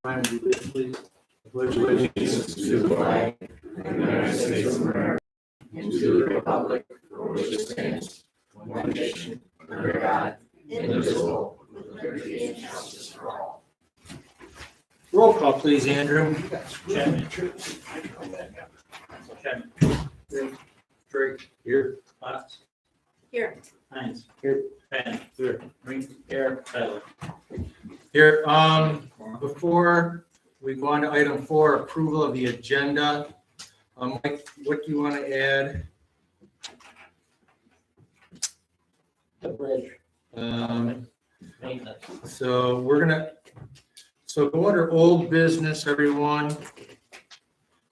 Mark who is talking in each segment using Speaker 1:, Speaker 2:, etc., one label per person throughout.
Speaker 1: Ryan, do this, please.
Speaker 2: Pledge allegiance to the flag of the United States of America and to the republic for which it stands, one nation, under God, indivisible, with liberty and justice for all.
Speaker 1: Roll call, please, Andrew.
Speaker 3: Chapman. Chapman. Drake.
Speaker 1: Here.
Speaker 3: Potts.
Speaker 4: Here.
Speaker 3: Hines.
Speaker 1: Here.
Speaker 3: Pan.
Speaker 1: Here.
Speaker 3: Green. Here. Tyler.
Speaker 1: Here, before we go on to item 4, approval of the agenda. Mike, what do you want to add?
Speaker 3: The bridge. Maintenance.
Speaker 1: So go under old business, everyone.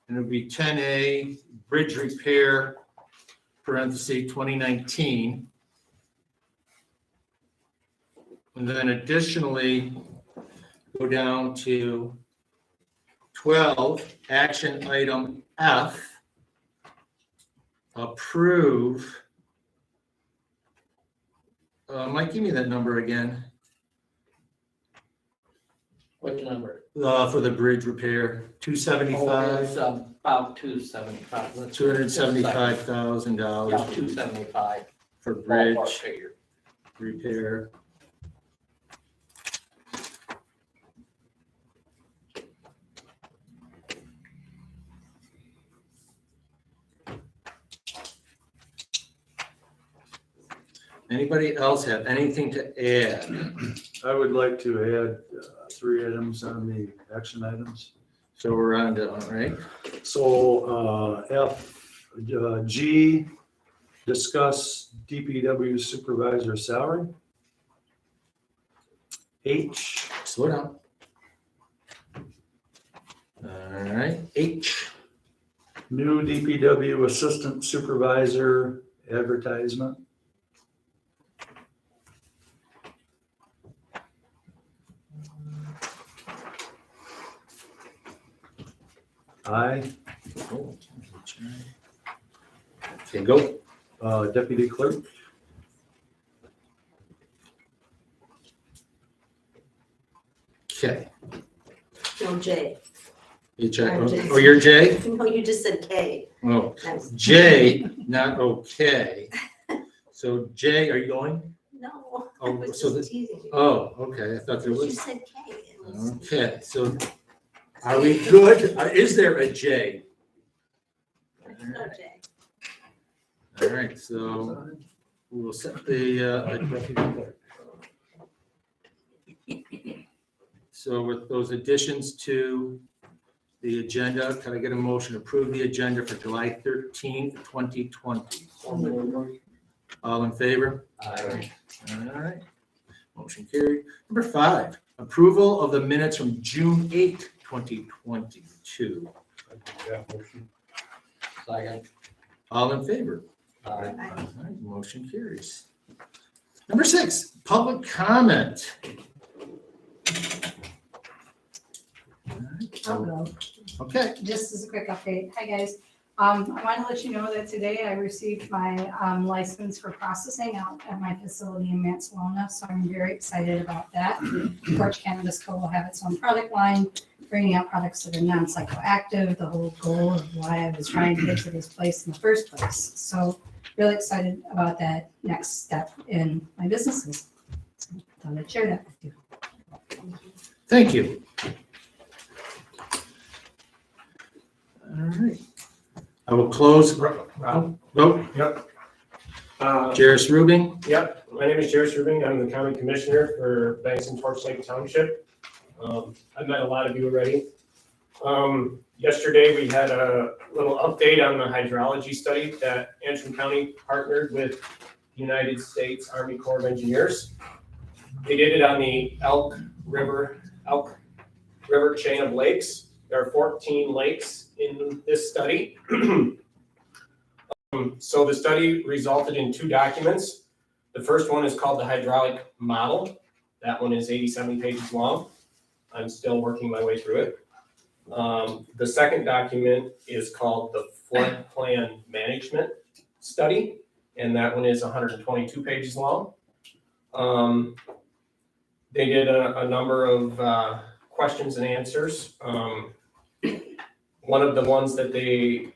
Speaker 1: And it'll be 10A, bridge repair, parentheses, 2019. And then additionally, go down to 12, action item F, approve. Mike, give me that number again,
Speaker 3: Which number?
Speaker 1: for the bridge repair,
Speaker 3: Oh,
Speaker 1: 275,
Speaker 3: it's about 275.
Speaker 1: $275,000
Speaker 3: Yeah, 275.
Speaker 1: for
Speaker 3: Ballpark
Speaker 1: bridge
Speaker 3: figure.
Speaker 1: repair. Anybody else have anything to add?
Speaker 2: I would like to add 3 items on the action items.
Speaker 1: So we're on to, all right,
Speaker 2: So G, discuss DPW supervisor salary. H,
Speaker 1: slow down. All right, H,
Speaker 2: new DPW assistant supervisor advertisement. I,
Speaker 1: okay, go.
Speaker 2: deputy clerk.
Speaker 1: Okay.
Speaker 4: No, J.
Speaker 1: H,
Speaker 4: I'm J.
Speaker 1: oh, you're J?
Speaker 4: No, you just said K.
Speaker 1: Oh,
Speaker 4: That's-
Speaker 1: J, not okay. So J, are you going?
Speaker 4: No, I
Speaker 1: Oh,
Speaker 4: was
Speaker 1: so
Speaker 4: just teasing you.
Speaker 1: Oh, okay, I thought there
Speaker 4: You
Speaker 1: was.
Speaker 4: said K. It was-
Speaker 1: Okay, so are we good? Is there a J?
Speaker 4: No, J.
Speaker 1: All right, so we'll set the, so with those additions to the agenda, can I get a motion to approve the agenda for July 13th, 2020? All in favor?
Speaker 3: Aye.
Speaker 1: All right, motion carried. Number 5, approval of the minutes from June 8th, 2022.
Speaker 3: Second.
Speaker 1: All in favor?
Speaker 3: Aye.
Speaker 1: All right, motion carries. Number 6, public comment. All right,
Speaker 5: I'll go.
Speaker 1: okay,
Speaker 5: Just as a quick update. Hi, guys. I want to let you know that today I received my license for processing out at my facility in Mansalona, so I'm very excited about that. Porch Cannabis Co. will have its own product line, bringing out products that are non-psychoactive, the whole goal of why I was trying to get to this place in the first place. So really excited about that next step in my businesses. So thought I'd share that with you.
Speaker 1: thank you. All right. I will close.
Speaker 6: Rob?
Speaker 1: Vote.
Speaker 6: Yep.
Speaker 1: Jairus Rubin.
Speaker 6: Yep, my name is Jairus Rubin. I'm the county commissioner for Banks and Torch Lake Township. I've met a lot of you already. Yesterday, we had a little update on the hydrology study that Antrim County partnered with the United States Army Corps of Engineers. They did it on the Elk River chain of lakes. There are 14 lakes in this study. So the study resulted in 2 documents. The first one is called the hydraulic model. That one is 70 pages long. I'm still working my way through it. The second document is called the flood plan management study, and that one is 122 pages long. They did a number of questions and answers. One of the ones that they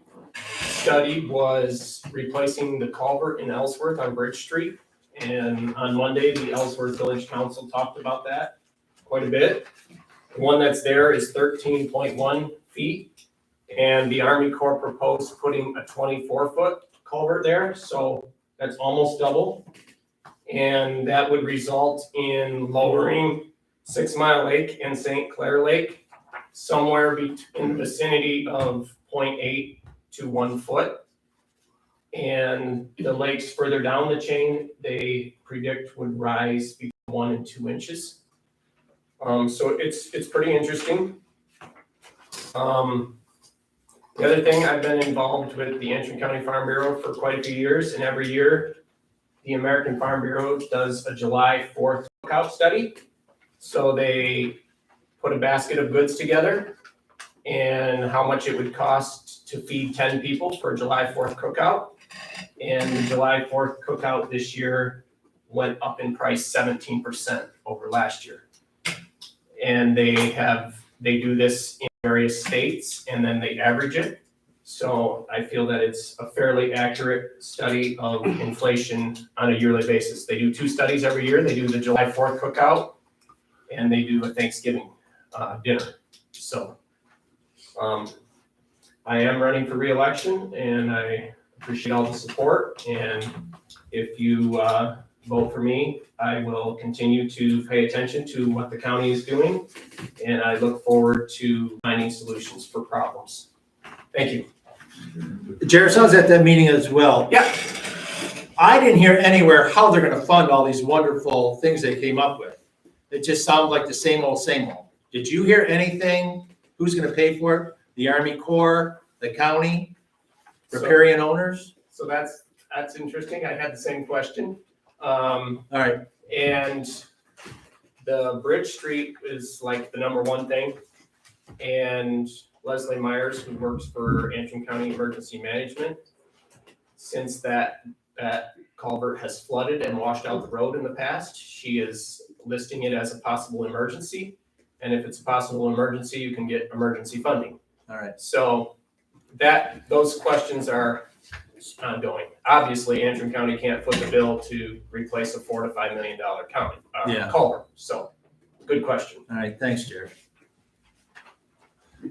Speaker 6: studied was replacing the culvert in Ellsworth on Bridge Street. And on Monday, the Ellsworth Village Council talked about that quite a bit. The one that's there is 13.1 feet. And the Army Corps proposed putting a 24-foot culvert there, so that's almost double. And that would result in lowering 6 Mile Lake and St. Clair Lake somewhere in the vicinity of 0.8 to 1 foot. And the lakes further down the chain, they predict would rise between 1 and 2 inches. So it's pretty interesting. The other thing, I've been involved with the Antrim County Farm Bureau for quite a few years, and every year the American Farm Bureau does a July 4th cookout study. So they put a basket of goods together and how much it would cost to feed 10 people for a July 4th cookout. And the July 4th cookout this year went up in price 17% over last year. And they do this in various states and then they average it. So I feel that it's a fairly accurate study of inflation on a yearly basis. They do 2 studies every year. They do the July 4th cookout and they do a Thanksgiving dinner. So I am running for re-election and I appreciate all the support. And if you vote for me, I will continue to pay attention to what the county is doing. And I look forward to finding solutions for problems. Thank you.
Speaker 1: Jared, I was at that meeting as well.
Speaker 6: Yeah.
Speaker 1: I didn't hear anywhere how they're gonna fund all these wonderful things they came up with. It just sounds like the same old, same old. Did you hear anything? Who's gonna pay for it? The Army Corps, the county, riparian owners?
Speaker 6: So that's interesting. I had the same question.
Speaker 1: All right,
Speaker 6: And the Bridge Street is like the #1 thing. And Leslie Myers, who works for Antrim County Emergency Management, since that culvert has flooded and washed out the road in the past, she is listing it as a possible emergency. And if it's a possible emergency, you can get emergency funding.
Speaker 1: all right.
Speaker 6: So those questions are ongoing. Obviously, Antrim County can't foot the bill to replace a $4 to $5 million
Speaker 1: Yeah.
Speaker 6: culvert. So, good question.
Speaker 1: All right, thanks, Jared.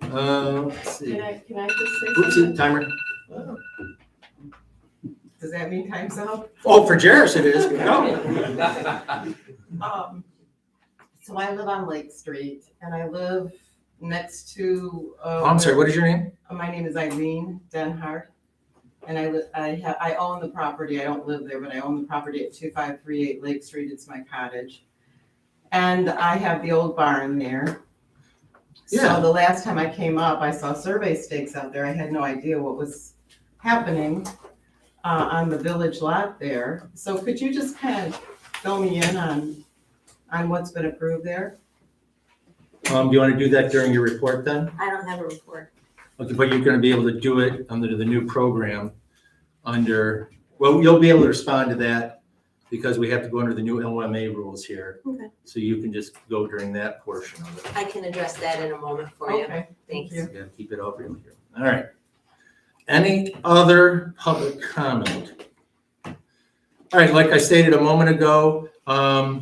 Speaker 1: Let's see.
Speaker 2: Can I just say
Speaker 1: Oops,
Speaker 2: something?
Speaker 1: timer.
Speaker 2: Does that mean time's up?
Speaker 1: Oh, for Jared it is. Go.
Speaker 2: So I live on Lake Street and I live next to.
Speaker 1: Oh, I'm sorry, what is your name?
Speaker 2: My name is Eileen Denhart. And I own the property. I don't live there, but I own the property at 2538 Lake Street. It's my cottage. And I have the old barn there.
Speaker 1: Yeah.
Speaker 2: So the last time I came up, I saw survey stakes out there. I had no idea what was happening on the village lot there. So could you just kind of fill me in on what's been approved there?
Speaker 1: Do you want to do that during your report then?
Speaker 4: I don't have a report.
Speaker 1: Okay, but you're gonna be able to do it under the new program you'll be able to respond to that because we have to go under the new LMA rules here.
Speaker 4: Okay.
Speaker 1: So you can just go during that portion of it.
Speaker 4: I can address that in a moment for you.
Speaker 2: Okay,
Speaker 4: Thanks.
Speaker 2: you.
Speaker 1: You gotta keep it over here. All right. Any other public comment? All right, like I stated a moment ago,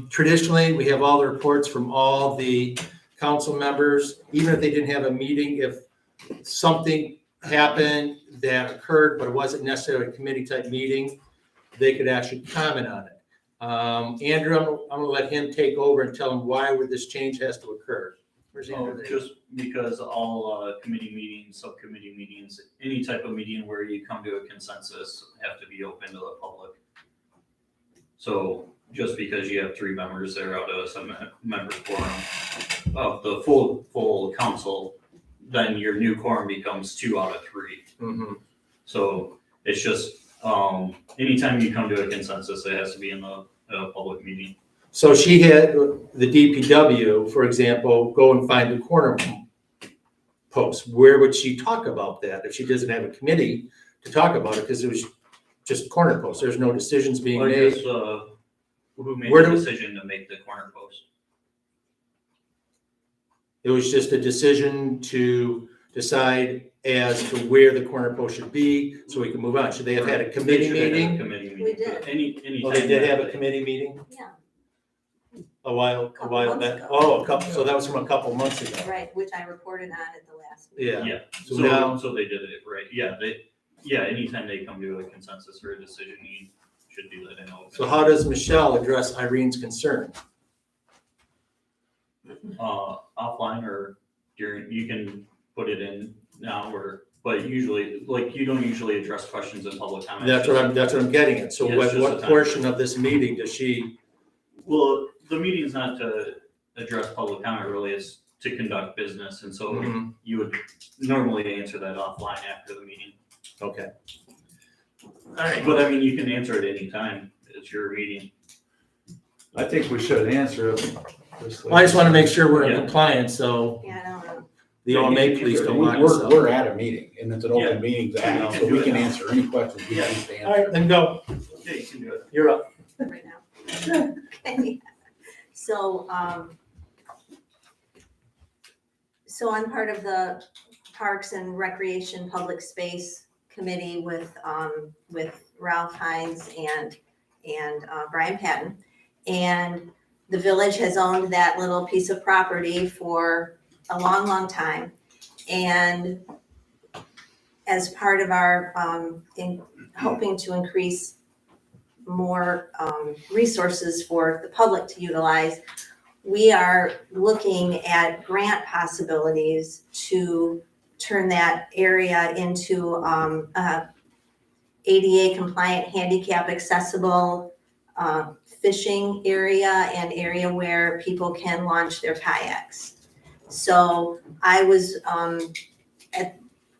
Speaker 1: traditionally, we have all the reports from all the council members, even if they didn't have a meeting, if something happened that occurred, but it wasn't necessarily a committee type meeting, they could actually comment on it. Andrew, I'm gonna let him take over and tell him why would this change has to occur. Where's Andrew? There he is.
Speaker 7: Just because all committee meetings, subcommittee meetings, any type of meeting where you come to a consensus have to be open to the public. So just because you have 3 members there out of a 7-member quorum of the full council, then your new quorum becomes 2 out of 3.
Speaker 1: Mhm.
Speaker 7: So it's just, anytime you come to a consensus, it has to be in a public meeting.
Speaker 1: So she had the DPW, for example, go and find the corner post. Where would she talk about that if she doesn't have a committee to talk about it? Because it was just corner posts. There's no decisions being
Speaker 7: Or
Speaker 1: made.
Speaker 7: just, who made
Speaker 1: Where
Speaker 7: the
Speaker 1: do-
Speaker 7: decision to make the corner post?
Speaker 1: It was just a decision to decide as to where the corner post should be, so we can move on. Should they have had a committee
Speaker 7: They should have had a
Speaker 1: meeting?
Speaker 7: Committee
Speaker 4: We
Speaker 7: meeting.
Speaker 4: did.
Speaker 7: Any.
Speaker 1: Oh, they did have a
Speaker 7: time
Speaker 1: committee meeting
Speaker 4: Yeah,
Speaker 1: a while
Speaker 4: Couple months
Speaker 1: back?
Speaker 4: ago.
Speaker 1: Oh, a couple, so that was from a couple months ago.
Speaker 4: right, which I reported on at the last meeting.
Speaker 1: Yeah.
Speaker 7: Yeah,
Speaker 1: So now,
Speaker 7: so they did it, right, anytime they come to a consensus or a decision, you should do that in open.
Speaker 1: so how does Michelle address Irene's concern?
Speaker 7: Offline or during, you can put it in now but usually, like, you don't usually address questions in public comment.
Speaker 1: That's what I'm getting at. So
Speaker 7: Yeah, it's just
Speaker 1: what
Speaker 7: a time.
Speaker 1: portion of this meeting does she,
Speaker 7: Well, the meeting's not to address public comment, really, it's to conduct business, and so
Speaker 1: Mhm.
Speaker 7: you would normally answer that offline after the meeting.
Speaker 1: okay.
Speaker 7: But I mean, you can answer it anytime, it's your meeting.
Speaker 8: I think we should answer it.
Speaker 1: Well, I just want to make sure we're in
Speaker 7: Yeah.
Speaker 1: compliance, so
Speaker 4: Yeah, I don't know.
Speaker 1: the OMA police don't lock us up.
Speaker 2: We're at a meeting, and it's an
Speaker 7: Yeah.
Speaker 2: open meeting act, so we can answer any questions we need to
Speaker 1: All right,
Speaker 2: answer.
Speaker 1: then go.
Speaker 7: Yeah, you can do it.
Speaker 1: You're up.
Speaker 4: Right now. Okay. So, so I'm part of the Parks and Recreation Public Space Committee with Ralph Hines and Brian Patton. And the village has owned that little piece of property for a long, long time. And as part of our, in hoping to increase more resources for the public to utilize, we are looking at grant possibilities to turn that area into ADA compliant, handicap accessible fishing area and area where people can launch their kayaks. So I was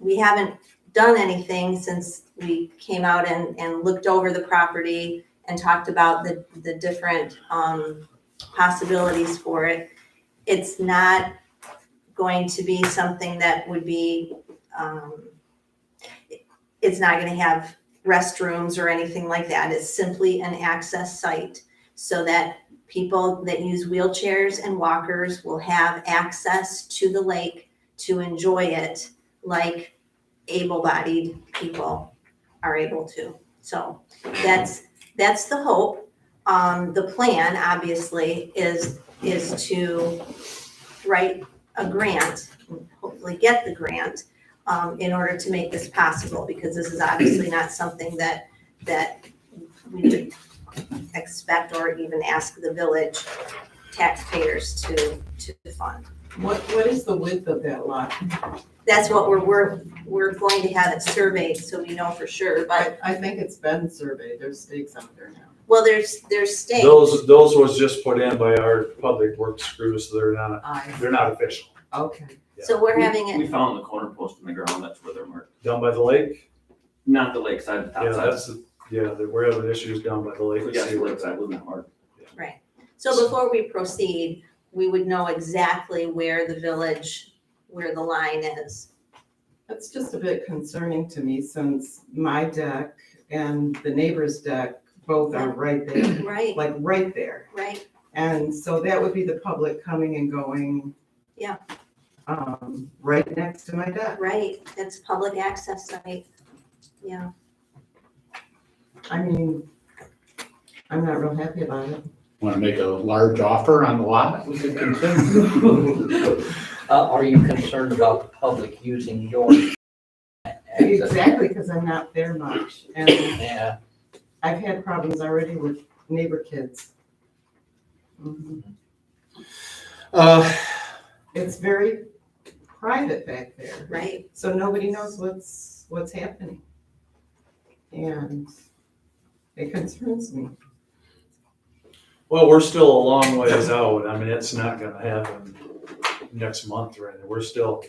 Speaker 4: we haven't done anything since we came out and looked over the property and talked about the different possibilities for it. It's not going to be something that would be, it's not gonna have restrooms or anything like that. It's simply an access site so that people that use wheelchairs and walkers will have access to the lake to enjoy it like able-bodied people are able to. So that's the hope. The plan, obviously, is to write a grant, hopefully get the grant, in order to make this possible, because this is obviously not something that we would expect or even ask the village taxpayers to fund.
Speaker 9: What is the width of that lot?
Speaker 4: That's what we're going to have it surveyed, so we know for sure, but,
Speaker 9: I think it's been surveyed, there's stakes out there now.
Speaker 4: well, there's stakes.
Speaker 8: Those was just put in by our public works crew, so they're not official.
Speaker 9: Okay.
Speaker 4: So we're having
Speaker 10: We
Speaker 4: it,
Speaker 10: found the corner post in the ground, that's where they're marked.
Speaker 8: Down by the lake?
Speaker 10: Not the lakeside, the top
Speaker 8: Yeah,
Speaker 10: side.
Speaker 8: we're having issues down by the lake.
Speaker 10: Yes, the lakeside wasn't marked.
Speaker 4: so before we proceed, we would know exactly where the line is.
Speaker 9: That's just a bit concerning to me since my deck and the neighbor's deck both are right there,
Speaker 4: Right,
Speaker 9: like right there.
Speaker 4: right,
Speaker 9: And so that would be the public coming and going.
Speaker 4: Yeah.
Speaker 9: Right next to my deck.
Speaker 4: right, that's public access site, yeah.
Speaker 9: I mean, I'm not real happy about it.
Speaker 2: Want to make a large offer on the lot? We could consider.
Speaker 3: Are you concerned about the public using your access?
Speaker 9: Exactly, because I'm not there much. And
Speaker 3: Yeah,
Speaker 9: I've had problems already with neighbor kids. Mhm. It's very private back there.
Speaker 4: Right,
Speaker 9: So nobody knows what's happening. And it concerns me.
Speaker 8: Well, we're still a long ways out. I mean, it's not gonna happen next month or anything. We're still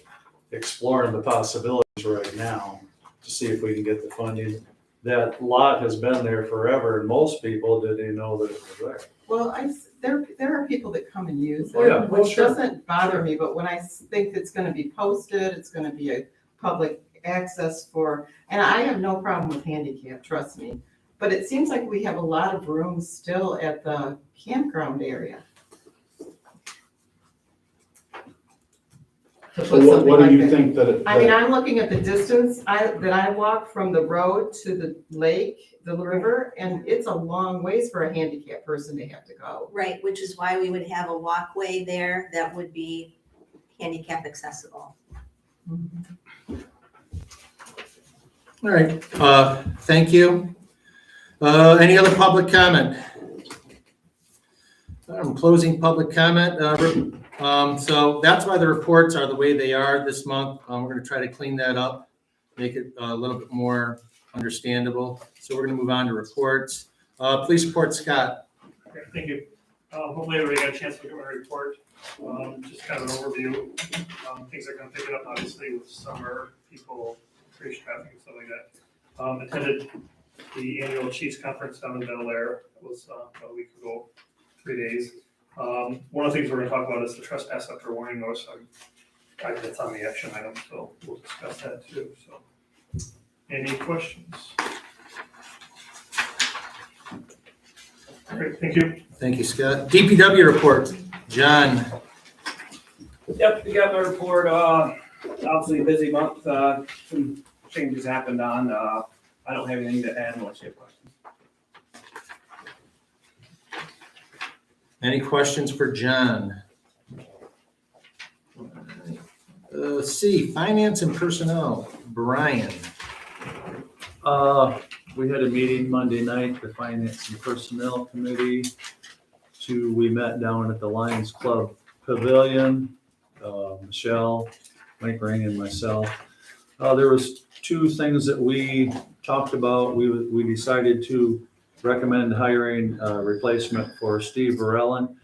Speaker 8: exploring the possibilities right now to see if we can get the funding. That lot has been there forever, and most people didn't even know that it was there.
Speaker 9: Well, there are people that come and use it,
Speaker 8: Oh, yeah, well,
Speaker 9: which
Speaker 8: sure.
Speaker 9: doesn't bother me, but when I think it's gonna be posted, it's gonna be a public access for, and I have no problem with handicap, trust me. But it seems like we have a lot of room still at the campground area. to
Speaker 8: So
Speaker 9: put something
Speaker 8: what do
Speaker 9: like
Speaker 8: you
Speaker 9: that.
Speaker 8: think that it?
Speaker 9: I mean, I'm looking at the distance that I walk from the road to the lake, the river, and it's a long ways for a handicapped person to have to go.
Speaker 4: Right, which is why we would have a walkway there that would be handicap accessible.
Speaker 1: All right, thank you. Any other public comment? I'm closing public comment. So that's why the reports are the way they are this month. We're gonna try to clean that up, make it a little bit more understandable. So we're gonna move on to reports. Police report, Scott.
Speaker 11: Okay, thank you. Hopefully everybody got a chance to look at my report. Just kind of an overview. Things are gonna pick it up obviously with summer, people, increased traffic and stuff like that. Attended the annual Chiefs Conference down in Bel Air. It was about a week ago, 3 days. One of the things we're gonna talk about is the trespass after warning notice. That's on the action item, so we'll discuss that too, so. Any questions? Great, thank you.
Speaker 1: Thank you, Scott. DPW report, John.
Speaker 12: Yep, we got my report, obviously a busy month, some changes happened on, I don't have anything to add unless you have questions.
Speaker 1: Any questions for John? C, finance and personnel, Brian.
Speaker 8: We had a meeting Monday night, the Finance and Personnel Committee. We met down at the Lions Club Pavilion, Michelle, Mike Ring and myself. There was two things that we talked about. We decided to recommend hiring a replacement for Steve Varellen.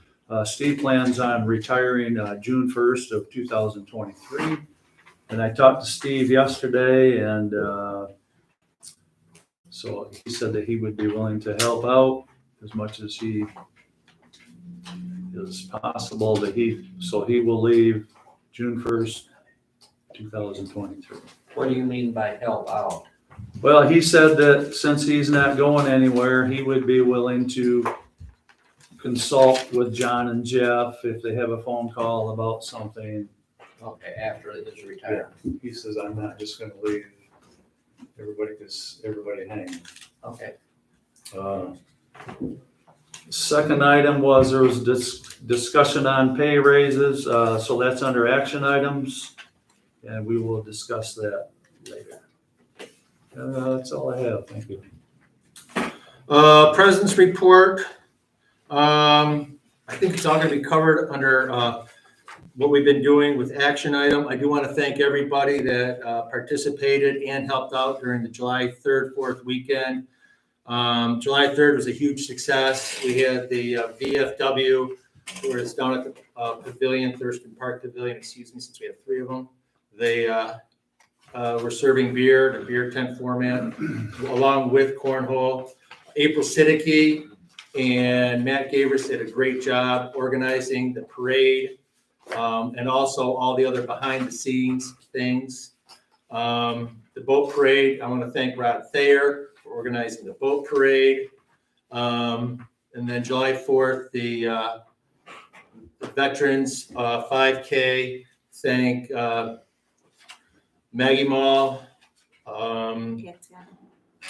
Speaker 8: Steve plans on retiring June 1st of 2023. And I talked to Steve yesterday, and so he said that he would be willing to help out as much as he is possible, that he will leave June 1st, 2023.
Speaker 3: What do you mean by help out?
Speaker 8: Well, he said that since he's not going anywhere, he would be willing to consult with John and Jeff if they have a phone call about something.
Speaker 3: Okay, after his retirement.
Speaker 8: He says, I'm not just gonna leave everybody hanging.
Speaker 3: Okay.
Speaker 8: Second item was there was discussion on pay raises, so that's under action items, and we will discuss that later. That's all I have, thank you.
Speaker 1: President's report. I think it's all gonna be covered under what we've been doing with action item. I do want to thank everybody that participated and helped out during the July 3rd, 4th weekend. July 3rd was a huge success. We had the VFW, who was down at the Pavilion, Thurston Park Pavilion, since we have three of them. They were serving beer, the beer tent format, along with cornhole. April Siddiqui and Matt Gavris did a great job organizing the parade. And also all the other behind the scenes things. The boat parade, I want to thank Rod Thayer for organizing the boat parade. And then July 4th, the Veterans 5K, thank Maggie Mall,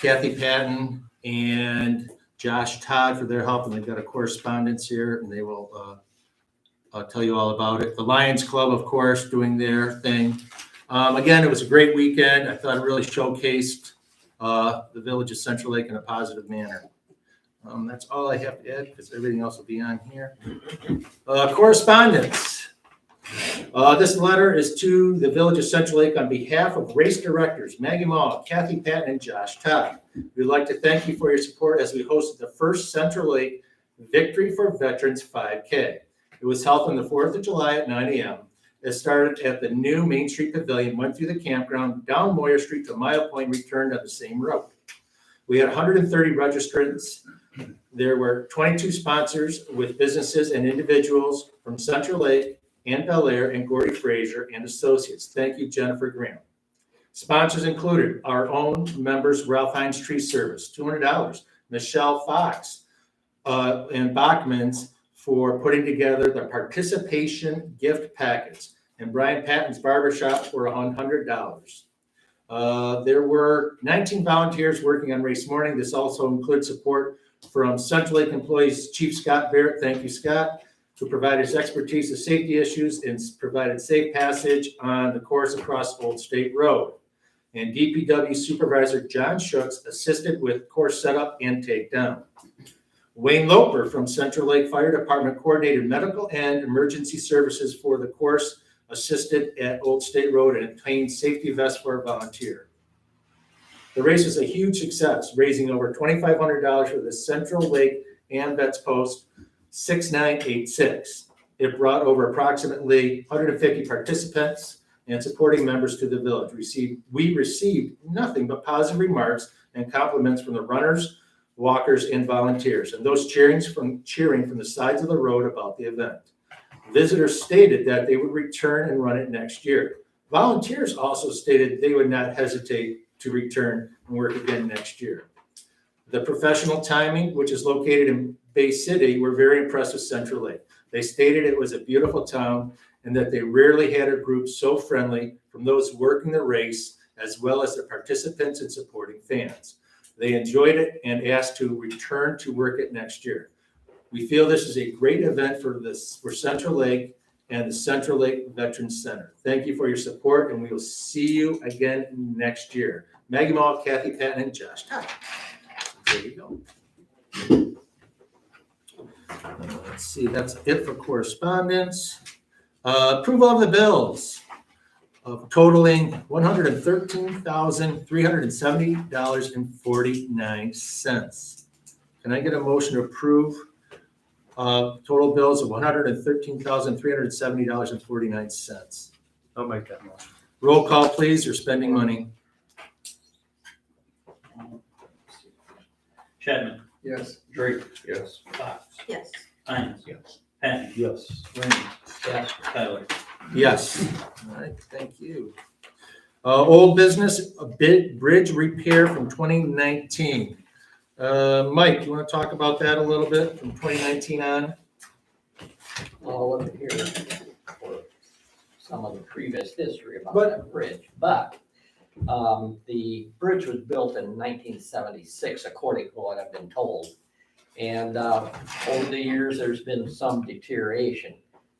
Speaker 1: Kathy Patton, and Josh Todd for their help. And they've got a correspondence here, and they will I'll tell you all about it. The Lions Club, of course, doing their thing. Again, it was a great weekend. I thought it really showcased the village of Central Lake in a positive manner. That's all I have to add because everything else will be on here. Correspondence. This letter is to the village of Central Lake on behalf of race directors Maggie Mall, Kathy Patton, and Josh Todd. We'd like to thank you for your support as we hosted the first Central Lake Victory for Veterans 5K. It was held on the 4th of July at 9 a.m. It started at the new Main Street Pavilion, went through the campground, down Moyer Street to Mile Point, returned on the same route. We had 130 registrants. There were 22 sponsors with businesses and individuals from Central Lake and Bel Air and Gordy Fraser and Associates. Thank you, Jennifer Graham. Sponsors included our own members, Ralph Hines Tree Service, $200. Michelle Fox and Bachman's for putting together the participation gift packets. and Brian Patton's Barber Shop for $100. There were 19 volunteers working on race morning. This also includes support from Central Lake employees Chief Scott Barrett, thank you, Scott, who provided his expertise of safety issues and provided safe passage on the course across Old State Road. And DPW Supervisor John Schutz assisted with course setup and takedown. Wayne Loper from Central Lake Fire Department coordinated medical and emergency services for the course, assisted at Old State Road, and obtained safety vests for a volunteer. The race was a huge success, raising over $2,500 for the Central Lake AMVETS Post 6986. It brought over approximately 150 participants and supporting members to the village. We received nothing but positive remarks and compliments from the runners, walkers, and volunteers, and those cheering from the sides of the road about the event. Visitors stated that they would return and run it next year. Volunteers also stated they would not hesitate to return and work again next year. The professional timing, which is located in Bay City, were very impressed with Central Lake. They stated it was a beautiful town and that they rarely had a group so friendly, from those working the race as well as the participants and supporting fans. They enjoyed it and asked to return to work it next year. We feel this is a great event for Central Lake and the Central Lake Veterans Center. Thank you for your support, and we will see you again next year. Maggie Mall, Kathy Patton, and Josh Todd. There you go. Let's see, that's it for correspondence. Approval of the bills of totaling $113,370.49. Can I get a motion to approve total bills of $113,370.49?
Speaker 8: I'll make that motion.
Speaker 1: Roll call, please. You're spending money.
Speaker 7: Chapman.
Speaker 8: Yes.
Speaker 7: Drake.
Speaker 8: Yes.
Speaker 7: Fox.
Speaker 4: Yes.
Speaker 7: Hines.
Speaker 8: Yes.
Speaker 7: Patton.
Speaker 8: Yes.
Speaker 7: Rainey. Yes. Tyler.
Speaker 1: Yes. All right, thank you. Old business, a bridge repair from 2019. Mike, you want to talk about that a little bit from 2019 on?
Speaker 3: Well, let me hear for some of the previous history about that bridge, but the bridge was built in 1976, according to what I've been told. And over the years, there's been some deterioration.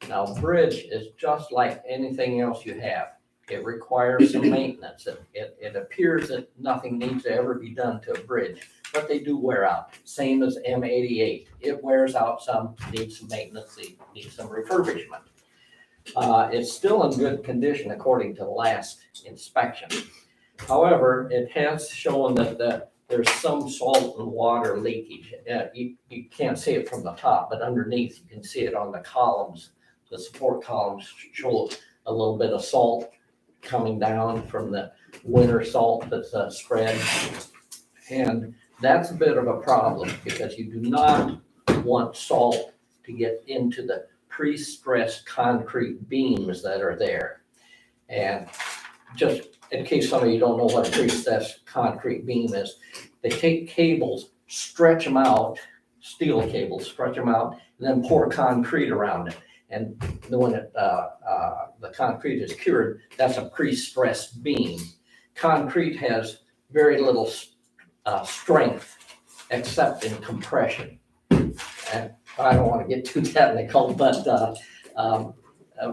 Speaker 3: Now, bridge is just like anything else you have. It requires some maintenance. It appears that nothing needs to ever be done to a bridge, but they do wear out. Same as M88. It wears out some, needs some maintenance, needs some refurbishment. It's still in good condition according to the last inspection. However, it has shown that there's some salt and water leakage. You can't see it from the top, but underneath you can see it on the columns. The support columns show a little bit of salt coming down from the winter salt that's spread. And that's a bit of a problem because you do not want salt to get into the pre-stressed concrete beams that are there. And just in case some of you don't know what a pre-stressed concrete beam is, they take cables, stretch them out, steel cables, stretch them out, and then pour concrete around it. And when the concrete is cured, that's a pre-stressed beam. Concrete has very little strength except in compression. And I don't want to get too technical, but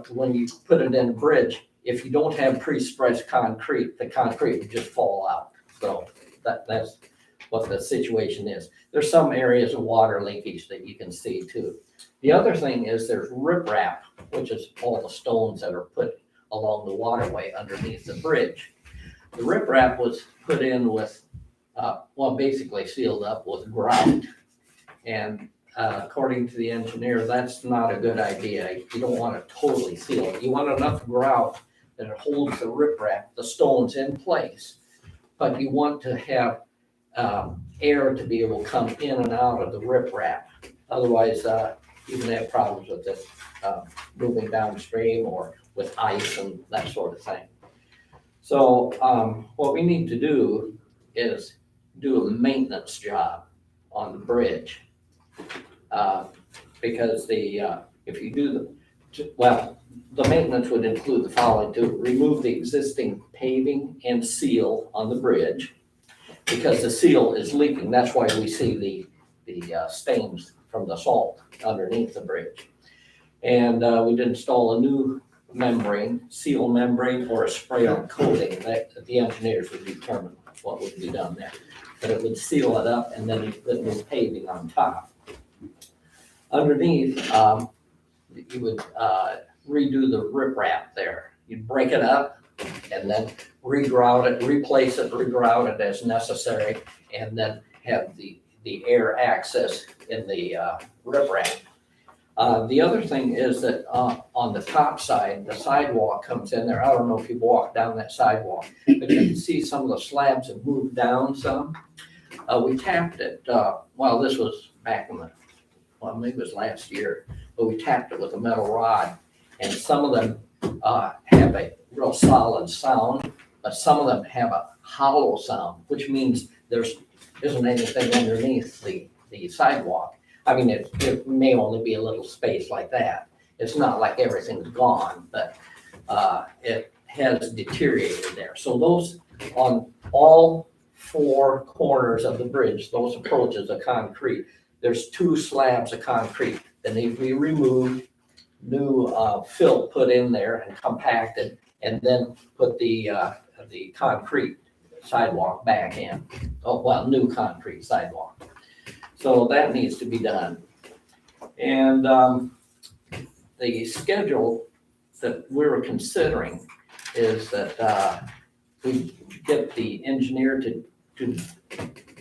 Speaker 3: when you put it in a bridge, if you don't have pre-stressed concrete, the concrete would just fall out. So that's what the situation is. There's some areas of water leakage that you can see too. The other thing is there's riprap, which is all the stones that are put along the waterway underneath the bridge. The riprap was put in with, basically sealed up with grout. And according to the engineer, that's not a good idea. You don't want to totally seal it. You want enough grout that it holds the riprap, the stones in place. But you want to have air to be able to come in and out of the riprap. Otherwise, you can have problems with it moving downstream or with ice and that sort of thing. So what we need to do is do a maintenance job on the bridge. Because if you do the maintenance would include the following: to remove the existing paving and seal on the bridge, because the seal is leaking. That's why we see the stains from the salt underneath the bridge. And we'd install a new membrane, seal membrane, or a spray-on coating that the engineers would determine what would be done there. But it would seal it up, and then you put new paving on top. Underneath, you would redo the riprap there. You'd break it up and then regrout it, replace it, regrout it as necessary, and then have the air access in the riprap. The other thing is that on the top side, the sidewalk comes in there. I don't know if you walk down that sidewalk, but you can see some of the slabs have moved down some. We tapped it, well, this was back in well, maybe it was last year, but we tapped it with a metal rod, and some of them have a real solid sound, but some of them have a hollow sound, which means there isn't anything underneath the sidewalk. I mean, it may only be a little space like that. It's not like everything's gone, but it has deteriorated there. So those, on all four corners of the bridge, those approaches of concrete, there's 2 slabs of concrete that need to be removed, new fill put in there and compacted, and then put the concrete sidewalk back in. Oh, well, new concrete sidewalk. So that needs to be done. And the schedule that we were considering is that we get the engineer to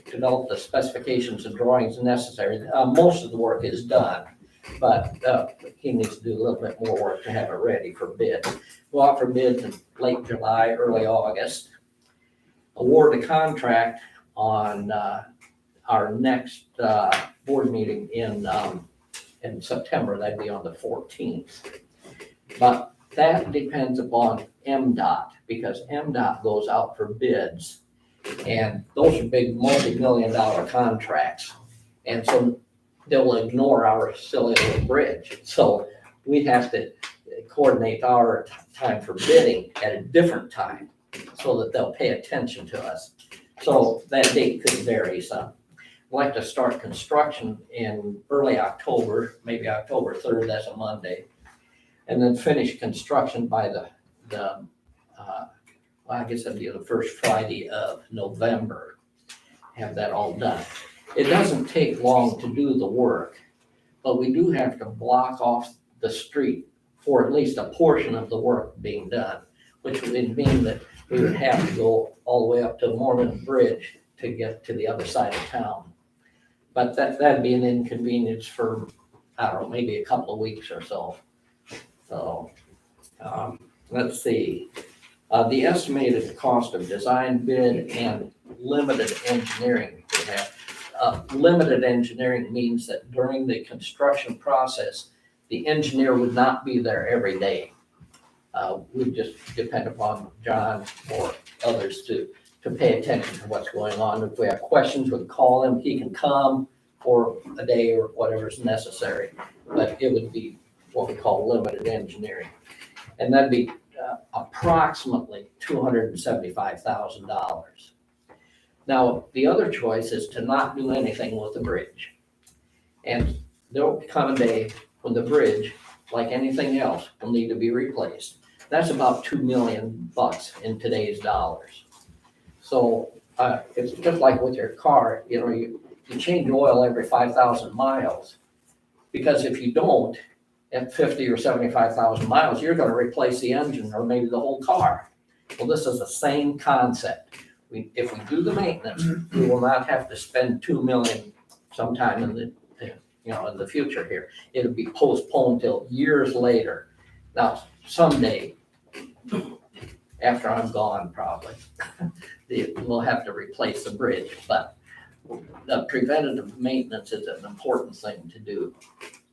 Speaker 3: develop the specifications and drawings necessary. Most of the work is done, but he needs to do a little bit more work to have it ready for bid. We'll offer bids in late July, early August. Award the contract on our next board meeting in September. That'd be on the 14th. But that depends upon MDOT, because MDOT goes out for bids, and those are big multi-million-dollar contracts. And so they'll ignore our silly little bridge. So we have to coordinate our time for bidding at a different time so that they'll pay attention to us. So that date could vary some. I'd like to start construction in early October, maybe October 3rd, that's a Monday. And then finish construction by well, I guess that'd be the first Friday of November. Have that all done. It doesn't take long to do the work, but we do have to block off the street for at least a portion of the work being done, which would mean that we would have to go all the way up to Mormon Bridge to get to the other side of town. But that'd be an inconvenience for, I don't know, maybe a couple of weeks or so. So, let's see. The estimated cost of design, bid, and limited engineering we have. Limited engineering means that during the construction process, the engineer would not be there every day. We just depend upon John or others to pay attention to what's going on. If we have questions, we can call him. He can come for a day or whatever's necessary. But it would be what we call limited engineering. And that'd be approximately $275,000. Now, the other choice is to not do anything with the bridge. And there'll come a day when the bridge, like anything else, will need to be replaced. That's about $2 million in today's dollars. So it's just like with your car, you know, you change oil every 5,000 miles, because if you don't, at 50 or 75,000 miles, you're going to replace the engine or maybe the whole car. Well, this is the same concept. If we do the maintenance, we will not have to spend $2 million sometime in the future here. It'll be postponed till years later. Now, someday, after I'm gone probably, we'll have to replace the bridge, but the preventative maintenance is an important thing to do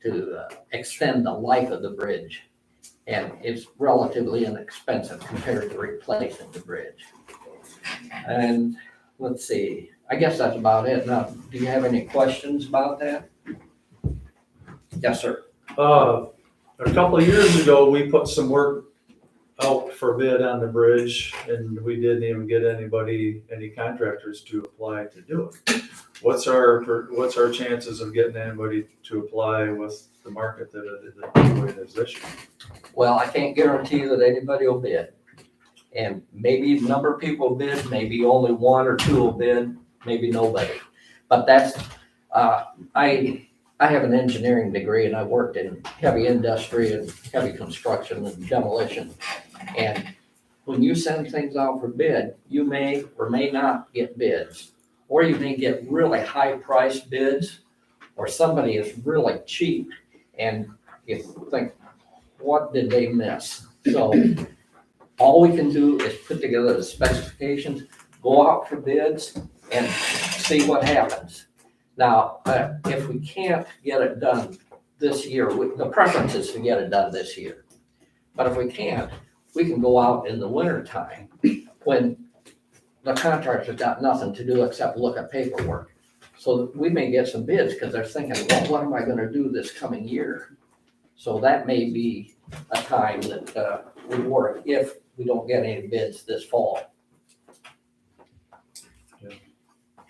Speaker 3: to extend the life of the bridge. And it's relatively inexpensive compared to replacing the bridge. And let's see, I guess that's about it. Now, do you have any questions about that? Yes, sir.
Speaker 8: I A couple of years ago, we put some work out for bid on the bridge, and we didn't even get any contractors to apply to do it. What's our chances of getting anybody to apply with the market the way it is this year?
Speaker 3: Well, I can't guarantee that anybody will bid. And maybe a number of people bid, maybe only one or two will bid, maybe nobody. But that's, I have an engineering degree and I worked in heavy industry and heavy construction and demolition. And when you send things out for bid, you may or may not get bids. Or you may get really high priced bids, or somebody is really cheap and you think, what did they miss? So all we can do is put together the specifications, go out for bids and see what happens. Now, if we can't get it done this year, the preference is to get it done this year. But if we can't, we can go out in the winter time when the contractor's got nothing to do except look at paperwork. So we may get some bids because they're thinking, well, what am I gonna do this coming year? So that may be a time that would work if we don't get any bids this fall.
Speaker 8: Yeah.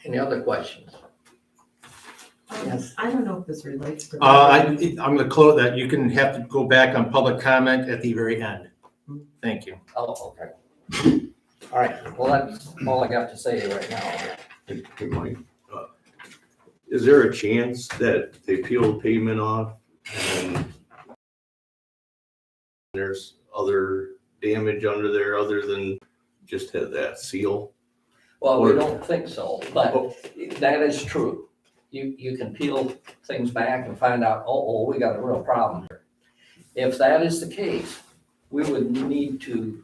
Speaker 3: Any other questions? Yes.
Speaker 9: I don't know if this relates to.
Speaker 1: I'm gonna close that. You can have to go back on public comment at the very end. Thank you.
Speaker 3: Oh, okay. All right, well, that's all I got to say right now.
Speaker 13: Hey, Mike, is there a chance that they peel the pavement off and there's other damage under there other than just had that seal?
Speaker 3: Well, we don't think so, but that is true. You can peel things back and find out, oh, we got a real problem here. If that is the case, we would need to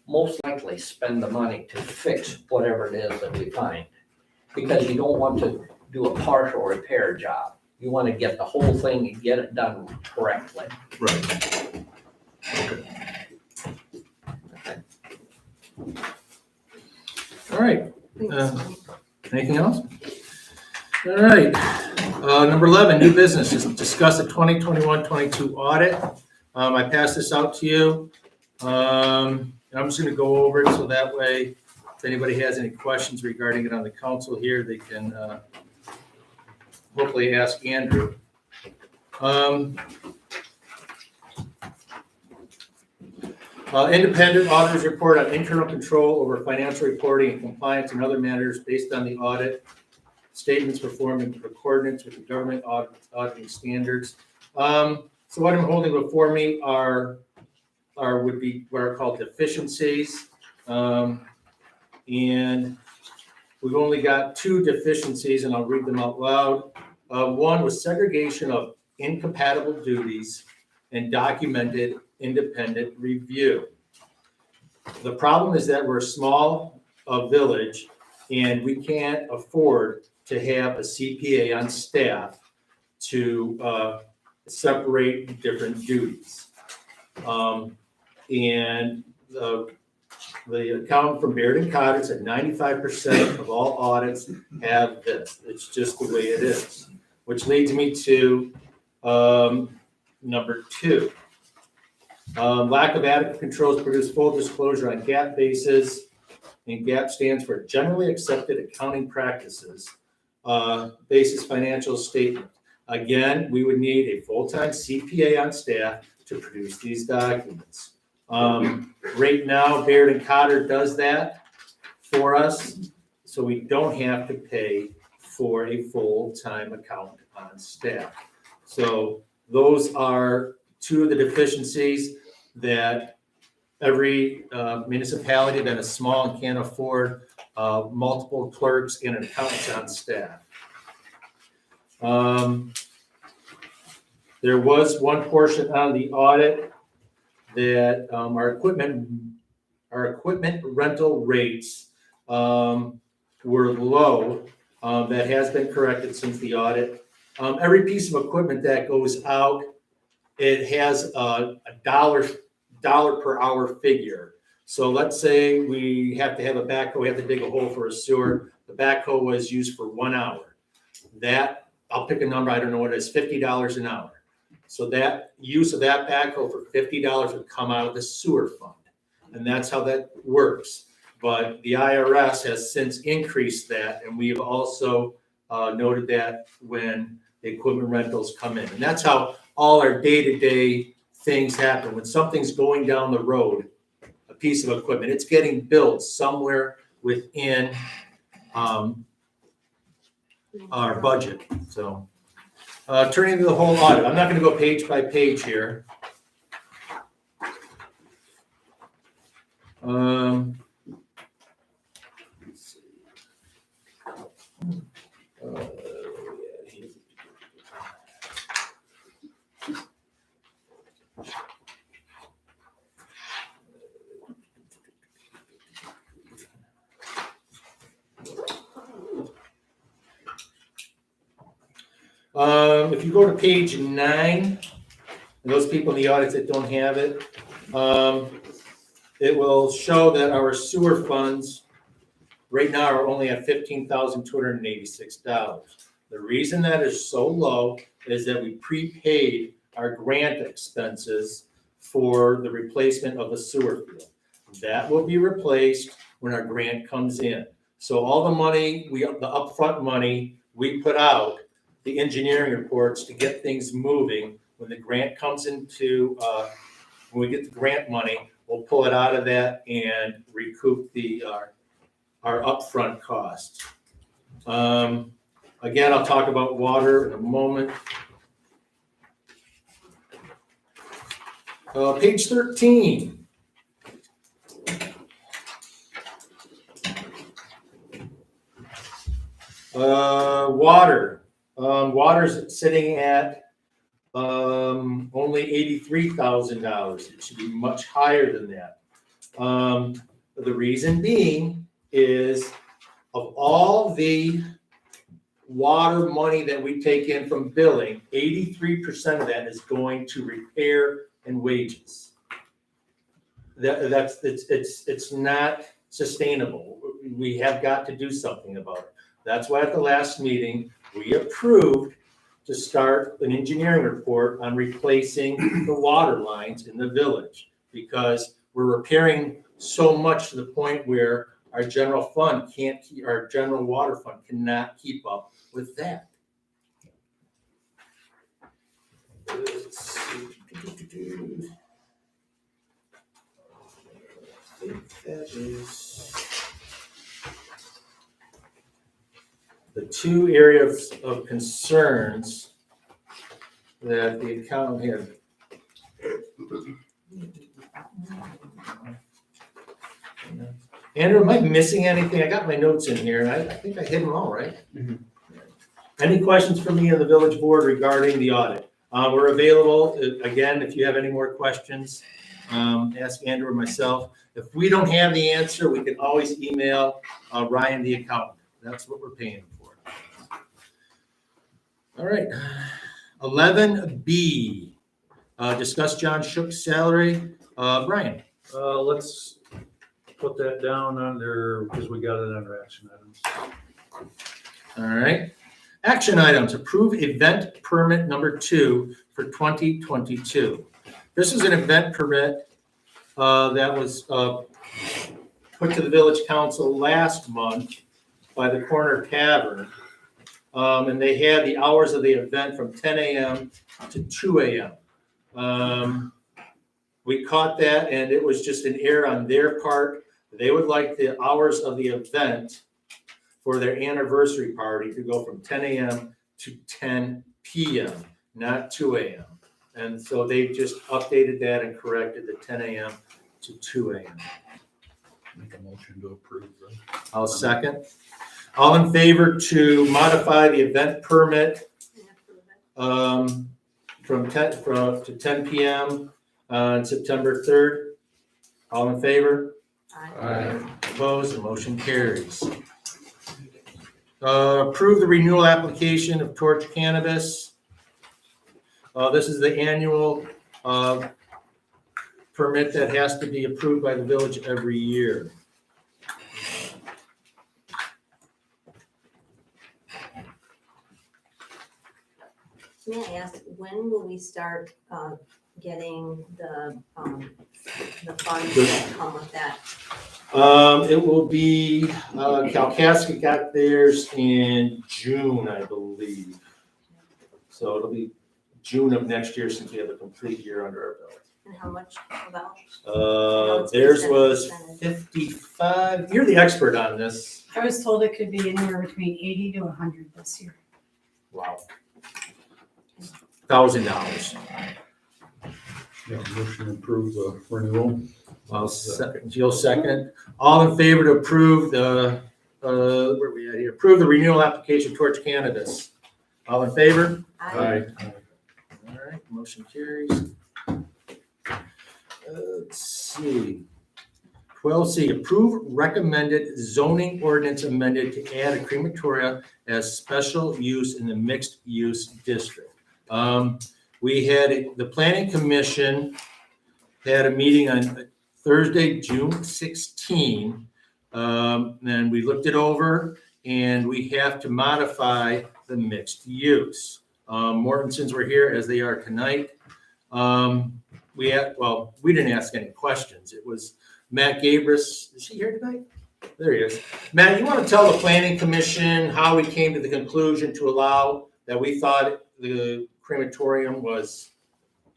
Speaker 3: most likely spend the money to fix whatever it is that we find. Because you don't want to do a partial repair job. You want to get the whole thing and get it done correctly.
Speaker 13: Right.
Speaker 1: All right. Anything else? All right. Number 11, new business. Discuss the 2021-22 audit. I passed this out to you. I'm just going to go over it so that way, if anybody has any questions regarding it on the council here, they can hopefully ask Andrew. Independent auditors report on internal control over financial reporting and compliance and other matters based on the audit statements performed in accordance with the government auditing standards. So what I'm holding before me would be what are called deficiencies. And we've only got 2 deficiencies, and I'll read them out loud. One was segregation of incompatible duties and documented independent review. The problem is that we're a small village and we can't afford to have a CPA on staff to separate different duties. And the accountant from Baird & Cotter said 95% of all audits have this. It's just the way it is, which leads me to number 2. Lack of adequate controls produce full disclosure on GAAP basis, and GAAP stands for Generally Accepted Accounting Practices, basis financial statement. Again, we would need a full-time CPA on staff to produce these documents. Right now, Baird & Cotter does that for us, so we don't have to pay for a full-time accountant on staff. So those are 2 of the deficiencies that every municipality that is small and can't afford multiple clerks and an accountant on staff. There was one portion on the audit that our equipment rental rates were low. That has been corrected since the audit. Every piece of equipment that goes out, it has a dollar per hour figure. So let's say we have to have a backhoe, we have to dig a hole for a sewer. The backhoe was used for 1 hour. That, I'll pick a number, I don't know what it is, $50 an hour. So that use of that backhoe for $50 would come out of the sewer fund. And that's how that works. But the IRS has since increased that, and we have also noted that when the equipment rentals come in. And that's how all our day-to-day things happen. When something's going down the road, a piece of equipment, it's getting built somewhere within our budget. So turning to the whole audit, I'm not gonna go page by page here. Let's see. If you go to page 9, those people in the audience that don't have it, it will show that our sewer funds right now are only at $15,286. The reason that is so low is that we prepaid our grant expenses for the replacement of the sewer field. That will be replaced when our grant comes in. So all the money, the upfront money we put out, the engineering reports to get things moving, when the grant comes into, when we get the grant money, we'll pull it out of that and recoup our upfront costs. Again, I'll talk about water in a moment. Page 13. Water. Water's sitting at only $83,000. It should be much higher than that. The reason being is of all the water money that we take in from billing, 83% of that is going to repair and wages. It's not sustainable. We have got to do something about it. That's why at the last meeting, we approved to start an engineering report on replacing the water lines in the village, because we're repairing so much to the point where our general fund our general water fund cannot keep up with that. Let's see. I think that is the two areas of concerns that the accountant had. Andrew, am I missing anything? I got my notes in here, and I think I hit them all, right?
Speaker 8: Mhm.
Speaker 1: Any questions for me on the village board regarding the audit? We're available, again, if you have any more questions, ask Andrew or myself. If we don't have the answer, we can always email Ryan, the accountant. That's what we're paying him for. All right. 11B, discuss John Shook's salary. Brian?
Speaker 8: Let's put that down under, because we got it under action items.
Speaker 1: All right. Action items, approve event permit number 2 for 2022. This is an event permit that was put to the village council last month by the Corner Tavern. And they had the hours of the event from 10 a.m. to 2 a.m. We caught that, and it was just an error on their part. They would like the hours of the event for their anniversary party to go from 10 a.m. to 10 p.m., not 2 a.m. And so they just updated that and corrected the 10 a.m. to 2 a.m.
Speaker 8: Make a motion to approve, right?
Speaker 1: I'll second. All in favor to modify the event permit from 10 to 10 p.m. on September 3rd? All in favor?
Speaker 8: Aye.
Speaker 1: Opposed, the motion carries. Approve the renewal application of Torch Cannabis. This is the annual permit that has to be approved by the village every year.
Speaker 4: May I ask, when will we start getting the funds that come with that?
Speaker 1: It will be, Kalkaska got theirs in June, I believe. So it'll be June of next year since we have a complete year under our belt.
Speaker 4: And how much about?
Speaker 1: Theirs was 55, you're the expert on this.
Speaker 5: I was told it could be anywhere between 80 to 100 this year.
Speaker 1: Wow. $1,000.
Speaker 8: Yeah, motion to approve the renewal.
Speaker 1: I'll second, you'll second. All in favor to approve the, where are we at here? Approve the renewal application towards cannabis. All in favor?
Speaker 4: Aye.
Speaker 1: All right, motion carries. Let's see. 12C, approve recommended zoning ordinance amended to add a crematoria as special use in the mixed use district. We had, the planning commission had a meeting on Thursday, June 16. And we looked it over and we have to modify the mixed use. Mortensen's were here as they are tonight. We didn't ask any questions. It was Matt Gabris. Is he here tonight? There he is. Matt, you want to tell the planning commission how we came to the conclusion to allow that we thought the crematorium was,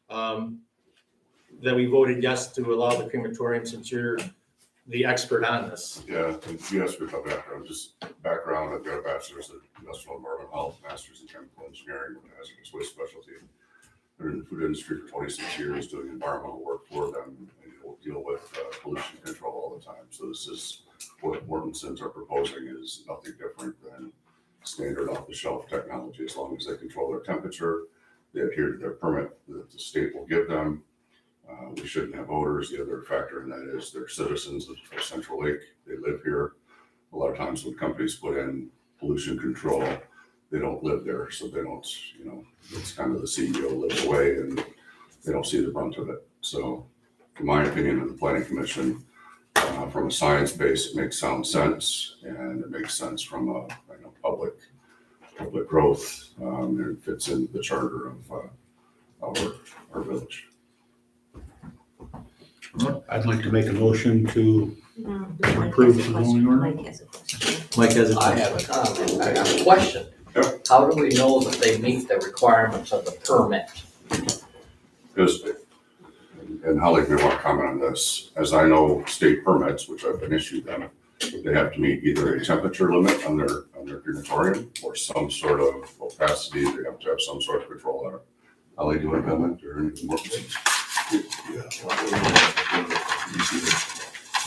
Speaker 1: that we voted yes to allow the crematorium since you're the expert on this?
Speaker 14: Yeah, and you asked me about background, just background, I've got a bachelor's in industrial environmental health, master's in chemical engineering with a hazardous waste specialty. Been in the food industry for 26 years doing environmental work for them, and deal with pollution control all the time. So this is what Mortensen's are proposing is nothing different than standard off-the-shelf technology. As long as they control their temperature, they adhere to their permit that the state will give them. We shouldn't have odors. The other factor in that is they're citizens of Central Lake. They live here. A lot of times when companies put in pollution control, they don't live there. So they don't, it's kind of the CEO lives away and they don't see the brunt of it. So in my opinion of the planning commission, from a science base, it makes sound sense and it makes sense from a public growth. And it fits in the charter of our village.
Speaker 8: I'd like to make a motion to
Speaker 4: Mike
Speaker 8: approve
Speaker 4: has
Speaker 8: the
Speaker 4: a
Speaker 8: zoning
Speaker 4: question.
Speaker 8: ordinance.
Speaker 1: Mike has a
Speaker 3: I have a comment, I have a question.
Speaker 14: Yep.
Speaker 3: How do we know that they meet the requirements of the permit?
Speaker 14: Because, and Holly may want to comment on this, as I know, state permits, which I've been issued them, they have to meet either a temperature limit on their crematorium or some sort of opacity. They have to have some sort of control on it. Holly, do you want to comment or anything more?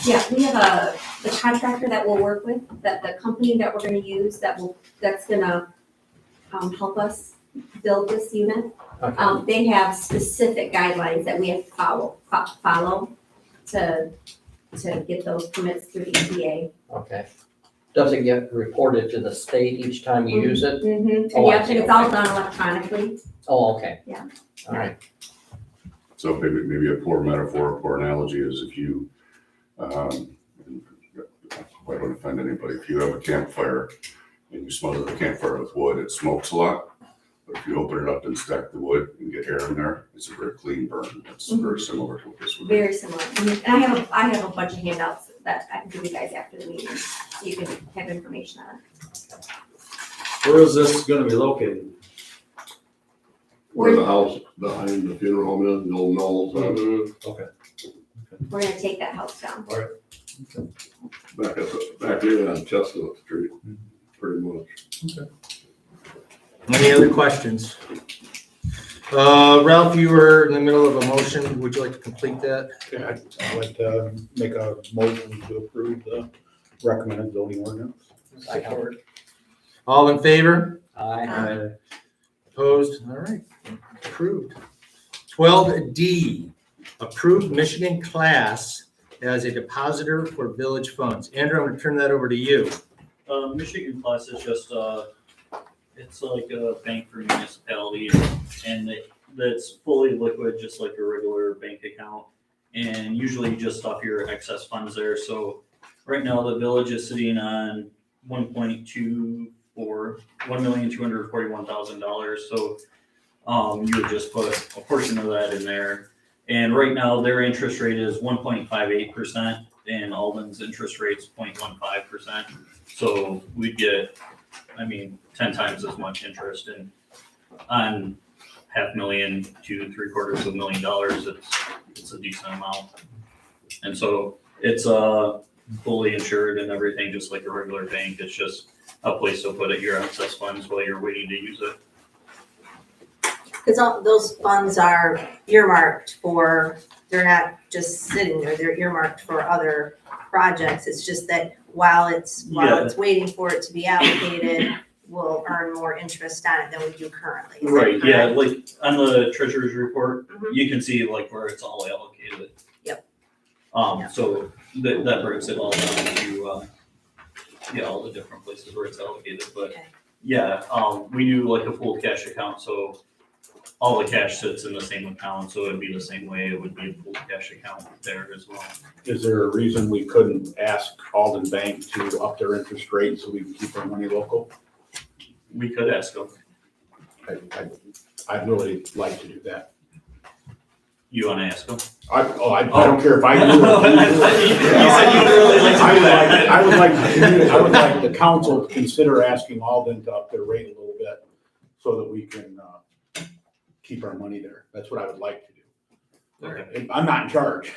Speaker 15: Yeah, we have the contractor that we'll work with, that the company that we're gonna use that's gonna help us build this unit.
Speaker 3: Okay.
Speaker 15: They have specific guidelines that we have to follow to get those permits through the EPA.
Speaker 3: Okay. Does it get reported to the state each time you use it?
Speaker 15: Mm-hmm,
Speaker 3: Oh, I
Speaker 15: and
Speaker 3: see,
Speaker 15: it's all
Speaker 3: okay.
Speaker 15: done electronically.
Speaker 3: Oh, okay.
Speaker 15: Yeah.
Speaker 3: All right.
Speaker 14: So maybe a poor metaphor, a poor analogy is if you, I don't offend anybody, if you have a campfire and you smother the campfire with wood, it smokes a lot. But if you open it up and stack the wood and get air in there, it's a very clean burn. It's very similar to what this would be.
Speaker 15: Very similar. And I have a bunch of handouts that I can give you guys after the meeting, so you can have information on it.
Speaker 8: Where is this gonna be located?
Speaker 15: Where
Speaker 14: the house behind the funeral home is, the old Knowles,
Speaker 8: Okay.
Speaker 15: We're gonna take that house down.
Speaker 14: back in on Chestnut Street, pretty much.
Speaker 1: Any other questions? Ralph, you were in the middle of a motion. Would you like to complete that?
Speaker 8: Yeah, I'd like to make a motion to approve the recommended zoning ordinance.
Speaker 3: Second.
Speaker 1: All in favor?
Speaker 3: Aye.
Speaker 1: Opposed? All right, approved. 12D, approved Michigan class as a depositor for village funds. Andrew, I'm going to turn that over to you.
Speaker 7: Michigan Plus is just, it's like a bank for municipality and that's fully liquid, just like a regular bank account. And usually you just stuff your excess funds there. So right now the village is sitting on $1.241,241,000. So you would just put a portion of that in there. And right now, their interest rate is 1.58%, and Alden's interest rate's 0.15%. So we'd get, 10 times as much interest, and on $500,000 to $750,000, it's a decent amount. And so it's fully insured and everything, just like a regular bank. It's just a place to put your excess funds while you're waiting to use it.
Speaker 4: Because all those funds are earmarked for, they're not just sitting there, they're earmarked for other projects. It's just that while it's waiting for it to be allocated, we'll earn more interest on it than we do currently. Is that
Speaker 7: Right, yeah,
Speaker 4: correct?
Speaker 7: like on the treasurer's report,
Speaker 4: Mhm.
Speaker 7: you can see like where it's all allocated.
Speaker 4: Yep.
Speaker 7: So that breaks it all down to, all the different places where it's allocated, but
Speaker 4: Okay.
Speaker 7: we do like a pool cash account, so all the cash sits in the same account, so it'd be the same way, it would be a pool cash account there as well.
Speaker 2: Is there a reason we couldn't ask Alden Bank to up their interest rate so we can keep our money local?
Speaker 7: We could ask them.
Speaker 2: I'd really like to do that.
Speaker 7: You wanna ask them?
Speaker 2: I don't care if I do it.
Speaker 7: You said you'd really like to do that.
Speaker 2: I would like the council to consider asking Alden to up their rate a little bit so that we can, keep our money there. That's what I would like to do.
Speaker 7: Okay.
Speaker 2: I'm not in charge.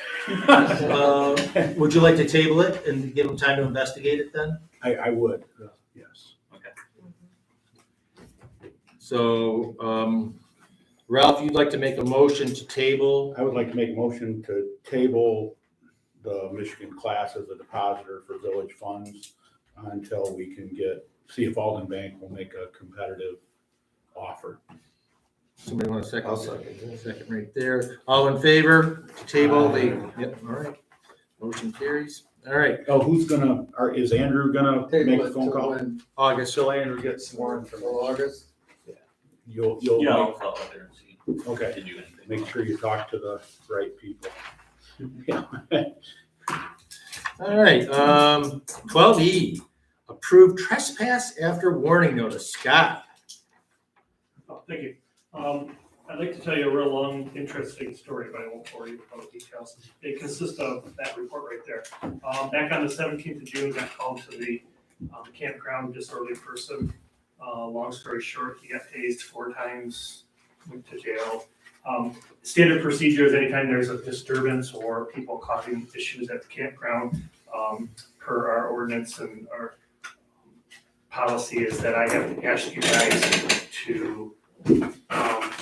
Speaker 1: Would you like to table it and give them time to investigate it then?
Speaker 2: I would, yes.
Speaker 1: So, Ralph, you'd like to make a motion to table?
Speaker 2: I would like to make a motion to table the Michigan class as a depositor for village funds until we can see if Alden Bank will make a competitive offer.
Speaker 1: Somebody want a second?
Speaker 10: I'll second.
Speaker 1: Second right there. All in favor to table the, yep, all right. Motion carries. All right,
Speaker 2: Oh, is Andrew gonna make a phone call?
Speaker 1: August.
Speaker 8: So Andrew gets sworn from
Speaker 10: August?
Speaker 2: You'll,
Speaker 7: Yeah, I'll follow up there and see.
Speaker 2: okay,
Speaker 7: Did you anything?
Speaker 2: make sure you talk to the right people. Yeah.
Speaker 1: All right, 12E, approve trespass after warning notice. Scott.
Speaker 11: Oh, thank you. I'd like to tell you a real long, interesting story, but I won't bore you with all the details. It consists of that report right there. Back on the 17th of June, got called to the campground, disorderly person. Long story short, he got tased 4 times, went to jail. Standard procedure is anytime there's a disturbance or people causing issues at the campground, per our ordinance and our policy is that I have to ask you guys to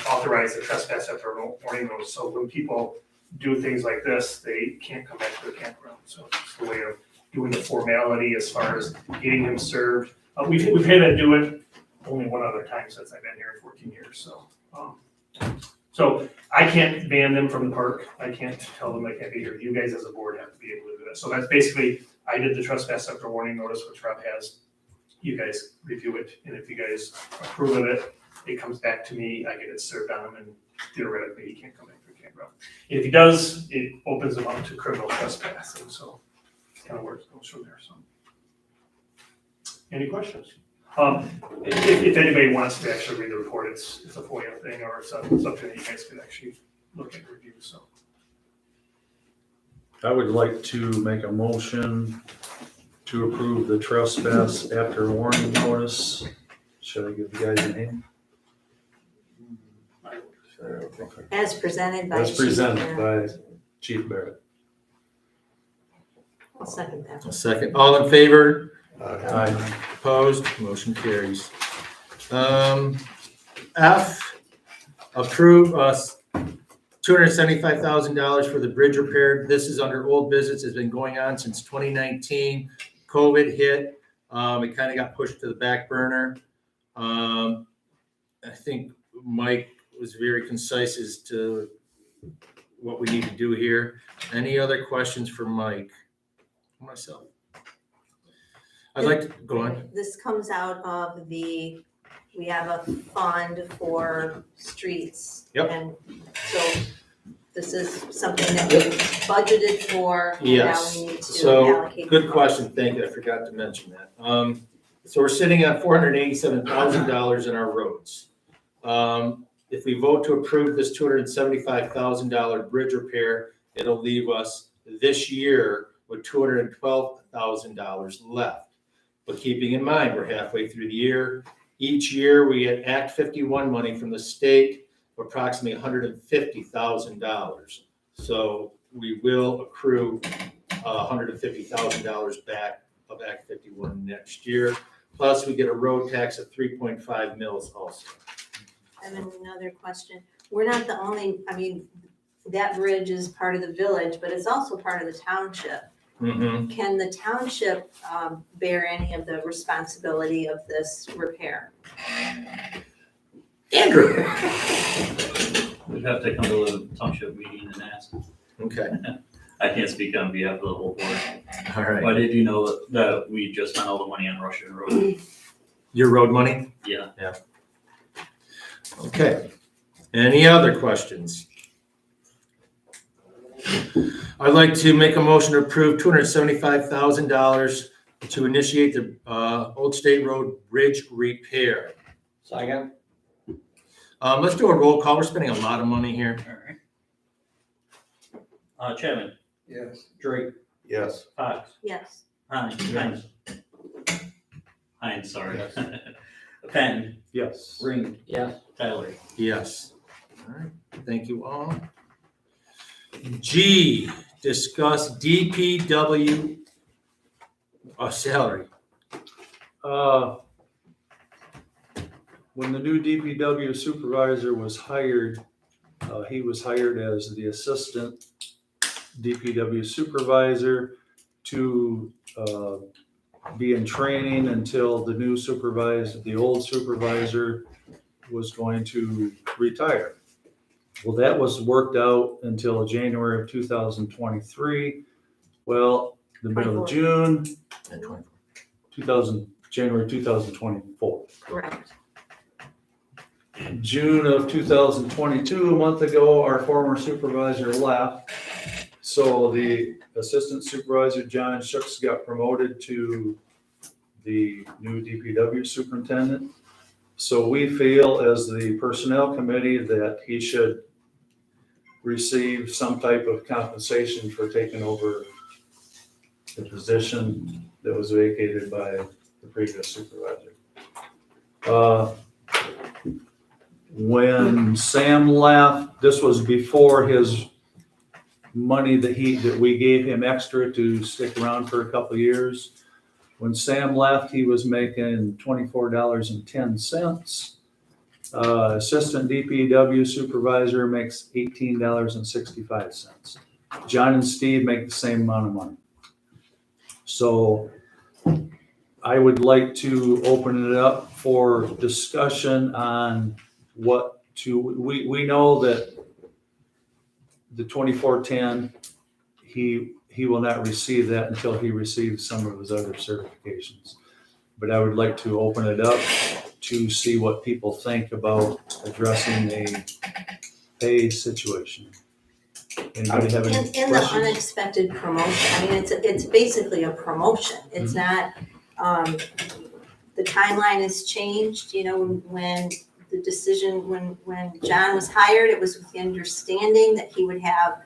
Speaker 11: authorize a trespass after a warning notice. So when people do things like this, they can't come back to the campground. So it's the way of doing the formality as far as getting him served. We've had to do it only one other time since I've been here in 14 years. So I can't ban them from the park. I can't tell them they can't be here. You guys as a board have to be able to do that. So that's basically, I did the trespass after warning notice, which Rob has. You guys review it, and if you guys approve of it, it comes back to me, I get it served on him, and theoretically, he can't come back to the campground. If he does, it opens him up to criminal trespass, and so it's kind of where it goes from there, so. Any questions? If anybody wants to actually read the report, it's a FOIA thing, or it's something that you guys could actually look at and review, so.
Speaker 8: I would like to make a motion to approve the trespass after warning notice. Should I give the guys a name?
Speaker 4: As presented by.
Speaker 8: As
Speaker 4: Chief
Speaker 8: presented
Speaker 4: Barrett.
Speaker 8: by Chief Barrett.
Speaker 4: I'll second that.
Speaker 1: A second. All in favor?
Speaker 8: Aye.
Speaker 1: Opposed? Motion carries. F, approve $275,000 for the bridge repair. This is under old business. It's been going on since 2019. COVID hit. It kind of got pushed to the back burner. I think Mike was very concise as to what we need to do here. Any other questions for Mike? Myself. I'd like to, go on.
Speaker 4: This comes out of we have a fund for streets.
Speaker 1: Yep.
Speaker 4: And so this is something that we budgeted for. And
Speaker 1: Yes.
Speaker 4: now we need to
Speaker 1: So,
Speaker 4: allocate.
Speaker 1: good question. Thank you. I forgot to mention that. So we're sitting at $487,000 in our roads. if we vote to approve this $275,000 bridge repair, it'll leave us this year with $212,000 left. But keeping in mind, we're halfway through the year. Each year, we get Act 51 money from the state, approximately $150,000. So we will accrue $150,000 back of Act 51 next year. Plus, we get a road tax of 3.5 mils also.
Speaker 4: I have another question. We're not the only, I mean, that bridge is part of the village, but it's also part of the township.
Speaker 1: Mm-hmm.
Speaker 4: Can the township bear any of the responsibility of this repair?
Speaker 1: Andrew.
Speaker 7: We'd have to come to the township meeting and ask.
Speaker 1: Okay,
Speaker 7: I can't speak on behalf of the whole board.
Speaker 1: all right.
Speaker 7: Why did you know that we just spent all the money on Russian Road?
Speaker 1: Your road money?
Speaker 7: Yeah.
Speaker 1: Okay. Any other questions? I'd like to make a motion to approve $275,000 to initiate the Old State Road Bridge repair.
Speaker 3: Second?
Speaker 1: Let's do a roll call. We're spending a lot of money here.
Speaker 7: All right. Chapman,
Speaker 12: Yes.
Speaker 7: Drake,
Speaker 13: Yes.
Speaker 7: Fox,
Speaker 4: Yes.
Speaker 7: Hines, sorry. Patton,
Speaker 8: Yes.
Speaker 7: Ring,
Speaker 3: Yes.
Speaker 7: Tyler.
Speaker 1: Yes. All right. Thank you all. G, discuss DPW salary.
Speaker 8: When the new DPW supervisor was hired, he was hired as the assistant DPW supervisor to be in training until the new supervisor, the old supervisor was going to retire. Well, that was worked out until January of 2023. Well, the middle of June, January 2024.
Speaker 4: Correct.
Speaker 8: June of 2022, a month ago, our former supervisor left. So the assistant supervisor, John Shooks, got promoted to the new DPW superintendent. So we feel as the personnel committee that he should receive some type of compensation for taking over the position that was vacated by the previous supervisor. When Sam left, this was before his money that we gave him extra to stick around for a couple of years. When Sam left, he was making $24.10. Assistant DPW supervisor makes $18.65. John and Steve make the same amount of money. So I would like to open it up for discussion on we know that the 2410, he will not receive that until he receives some of his other certifications. But I would like to open it up to see what people think about addressing a pay situation. Anybody have any
Speaker 4: In the
Speaker 8: questions?
Speaker 4: unexpected promotion, I mean, it's basically a promotion. It's not, the timeline has changed, you know, when the decision, when John was hired, it was with the understanding that he would have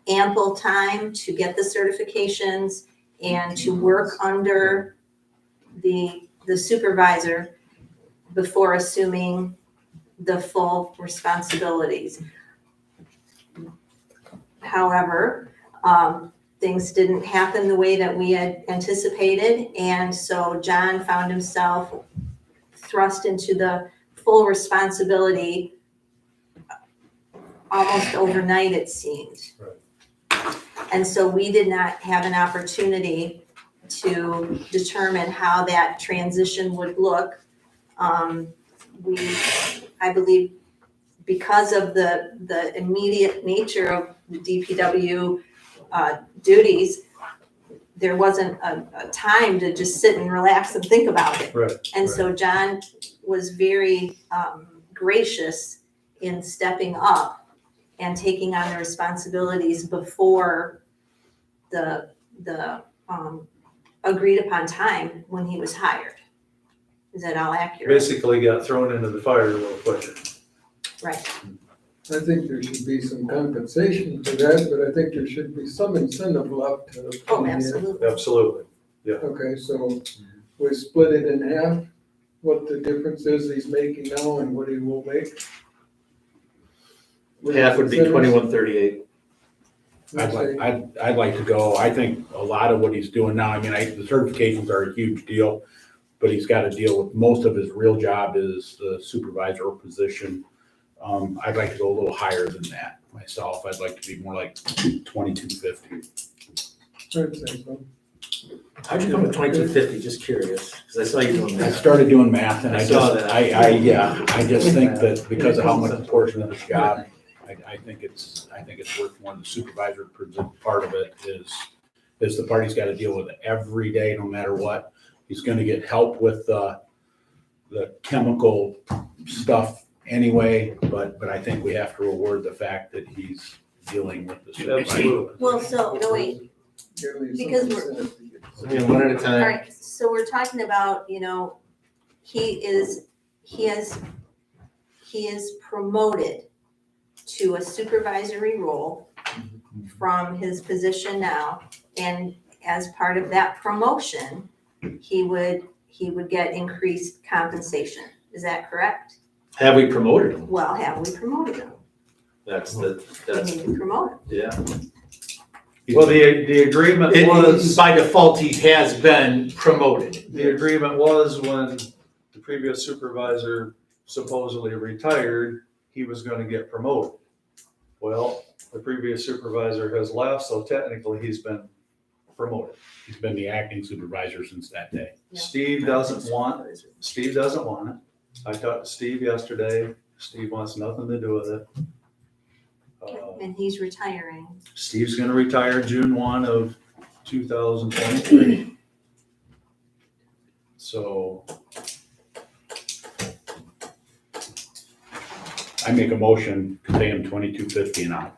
Speaker 4: ample time to get the certifications and to work under the supervisor before assuming the full responsibilities. However, things didn't happen the way that we had anticipated, and so John found himself thrust into the full responsibility almost overnight, it seemed.
Speaker 8: Right.
Speaker 4: And so we did not have an opportunity to determine how that transition would look. I believe because of the immediate nature of the DPW duties, there wasn't a time to just sit and relax and think about it.
Speaker 8: Right.
Speaker 4: And so John was very gracious in stepping up and taking on the responsibilities before the agreed upon time when he was hired. Is that all accurate?
Speaker 8: Basically got thrown into the fire a little quicker.
Speaker 4: Right.
Speaker 2: I think there should be some compensation for that, but I think there should be some incentive left to.
Speaker 4: Oh, absolutely.
Speaker 8: Absolutely.
Speaker 2: Okay, so we split it in half, what the difference is he's making now and what he will make.
Speaker 1: Half would be 2138.
Speaker 16: I'd like to go, I think a lot of what he's doing now, I mean, the certifications are a huge deal, but he's got to deal with, most of his real job is the supervisor position. I'd like to go a little higher than that myself, I'd like to be more like 2250.
Speaker 2: I'd say so.
Speaker 1: How'd you come to 2250? Just curious, because I saw you doing
Speaker 16: I
Speaker 1: that.
Speaker 16: started doing math and
Speaker 1: I
Speaker 16: I
Speaker 1: saw
Speaker 16: just,
Speaker 1: that.
Speaker 16: I just think that because of how much portion of his job, I think it's worth more. The supervisor part of it is the part he's got to deal with every day, no matter what. He's going to get help with the chemical stuff anyway, but I think we have to reward the fact that he's dealing with the supervisor.
Speaker 4: Well, so, no, wait,
Speaker 2: Give me some
Speaker 4: Because we're-
Speaker 2: incentive to get-
Speaker 1: Yeah, one at a
Speaker 4: all
Speaker 1: time.
Speaker 4: right, so we're talking about, he is promoted to a supervisory role from his position now, and as part of that promotion, he would get increased compensation. Is that correct?
Speaker 1: Have we promoted him?
Speaker 4: Well, have we promoted him?
Speaker 1: That's,
Speaker 4: We need to promote him.
Speaker 1: yeah.
Speaker 8: Well, the agreement was,
Speaker 1: By default, he has been promoted.
Speaker 8: the agreement was when the previous supervisor supposedly retired, he was gonna get promoted. Well, the previous supervisor has left, so technically he's been promoted.
Speaker 16: He's been the acting supervisor since that day.
Speaker 4: Yeah.
Speaker 8: Steve doesn't want it. I talked to Steve yesterday. Steve wants nothing to do with it.
Speaker 4: And he's retiring.
Speaker 8: Steve's gonna retire June 1 of 2023. So
Speaker 16: I make a motion to pay him $22.50 an hour.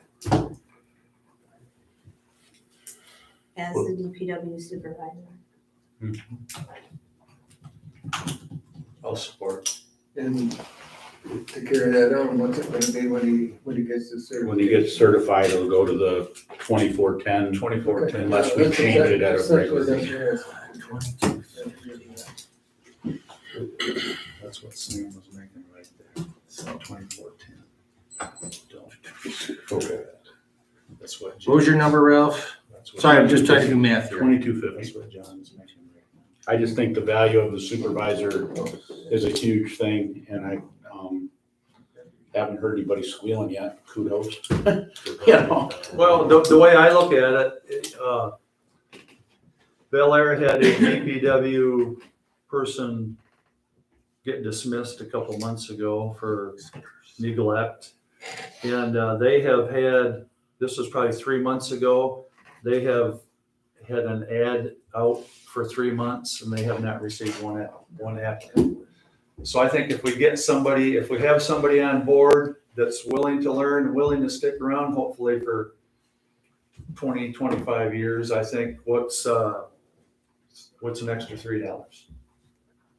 Speaker 4: As the DPW supervisor.
Speaker 8: I'll support.
Speaker 2: And to carry that on, what's it gonna be when he gets the certificate?
Speaker 16: When he gets certified, it'll go to the 2410,
Speaker 8: 2014.
Speaker 16: unless we change it at a regular.
Speaker 8: That's what Sam was making right there. So 2410. Okay. That's what.
Speaker 1: What was your number, Ralph? Sorry, I'm just trying to do math here.
Speaker 16: 2250.
Speaker 8: That's what John's making right now.
Speaker 16: I just think the value of the supervisor is a huge thing, and I haven't heard anybody squealing yet. Kudos. You know?
Speaker 8: Well, the way I look at it, Bel Air had a DPW person get dismissed a couple months ago for neglect. And they have had, this was probably 3 months ago, they have had an ad out for 3 months and they have not received one applicant. So I think if we have somebody on board that's willing to learn, willing to stick around, hopefully for 20, 25 years, I think what's an extra $3?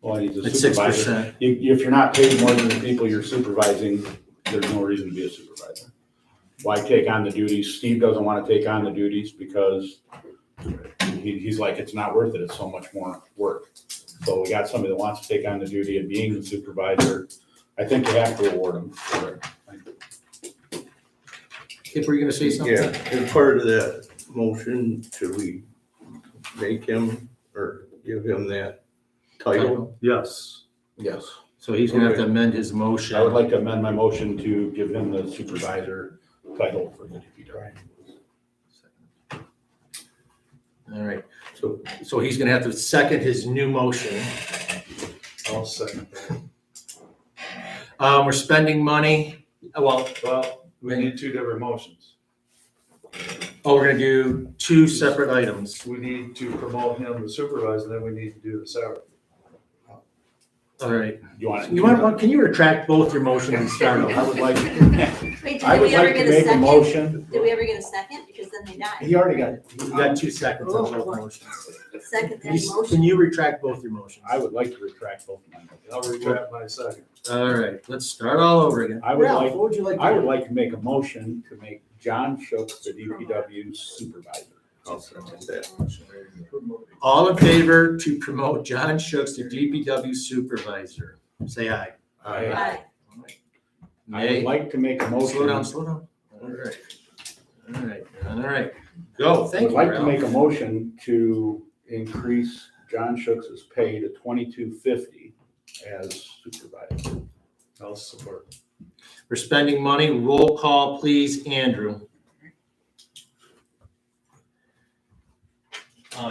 Speaker 16: Well, he's a
Speaker 1: It's
Speaker 16: supervisor.
Speaker 1: 6%.
Speaker 16: If you're not paid more than the people you're supervising, there's no reason to be a supervisor. Why take on the duties? Steve doesn't want to take on the duties because he's like, it's not worth it. It's so much more work. So we got somebody that wants to take on the duty of being the supervisor. I think you have to reward him for it.
Speaker 1: Kip, were you gonna say something?
Speaker 13: Yeah, as part of that motion, should we make him or give him that title?
Speaker 8: Yes.
Speaker 1: Yes. So he's gonna have to amend his motion.
Speaker 16: I would like to amend my motion to give him the supervisor title for the DPW.
Speaker 1: All right, so he's gonna have to second his new motion.
Speaker 8: I'll second that.
Speaker 1: We're spending money, well,
Speaker 8: We need two different motions.
Speaker 1: we're gonna do two separate items.
Speaker 8: We need to promote him to supervisor, then we need to do the salary.
Speaker 1: All right.
Speaker 16: You
Speaker 1: Can you retract both your motions and start
Speaker 16: I
Speaker 1: over?
Speaker 16: would like,
Speaker 4: Wait,
Speaker 16: I
Speaker 4: did
Speaker 16: would
Speaker 4: we ever
Speaker 16: like
Speaker 4: get
Speaker 16: to
Speaker 4: a
Speaker 16: make a
Speaker 4: second?
Speaker 16: motion.
Speaker 4: Did we ever get a second? Because then they die.
Speaker 16: He already got,
Speaker 1: You got 2 seconds on both motions.
Speaker 4: Second that
Speaker 1: Can
Speaker 4: motion.
Speaker 1: you retract both your motions?
Speaker 16: I would like to retract both of my motions.
Speaker 8: I'll retract my second.
Speaker 1: All right, let's start all over again.
Speaker 16: I would
Speaker 1: Ralph,
Speaker 16: like,
Speaker 1: what would you like to
Speaker 16: I would
Speaker 1: do?
Speaker 16: like to make a motion to make John Shook the DPW supervisor.
Speaker 13: I'll second that.
Speaker 1: All in favor to promote John Schutz to DPW supervisor? Say aye.
Speaker 4: Aye.
Speaker 16: I would
Speaker 1: Nay?
Speaker 16: like to make a motion.
Speaker 1: Slow down, slow down. All right. All right, all right. Go,
Speaker 16: I
Speaker 1: thank
Speaker 16: would
Speaker 1: you,
Speaker 16: like to
Speaker 1: Ralph.
Speaker 16: make a motion to increase John Shucks's pay to $22.50 as supervisor.
Speaker 8: I'll support.
Speaker 1: For spending money, roll call, please, Andrew.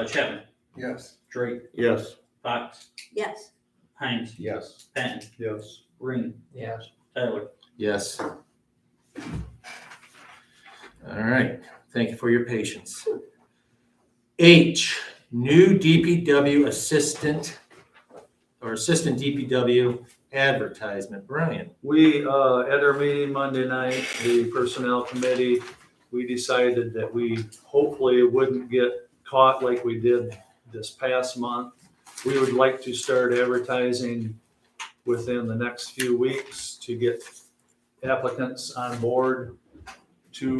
Speaker 7: Chapman,
Speaker 13: Yes.
Speaker 7: Drake,
Speaker 13: Yes.
Speaker 7: Fox,
Speaker 4: Yes.
Speaker 7: Hines,
Speaker 16: Yes.
Speaker 7: Patton,
Speaker 8: Yes.
Speaker 7: Ring,
Speaker 3: Yes.
Speaker 7: Tyler.
Speaker 1: Yes. All right, thank you for your patience. H, new DPW assistant or assistant DPW advertisement. Brian?
Speaker 8: We, at our meeting Monday night, the personnel committee, we decided that we hopefully wouldn't get caught like we did this past month. We would like to start advertising within the next few weeks to get applicants on board, to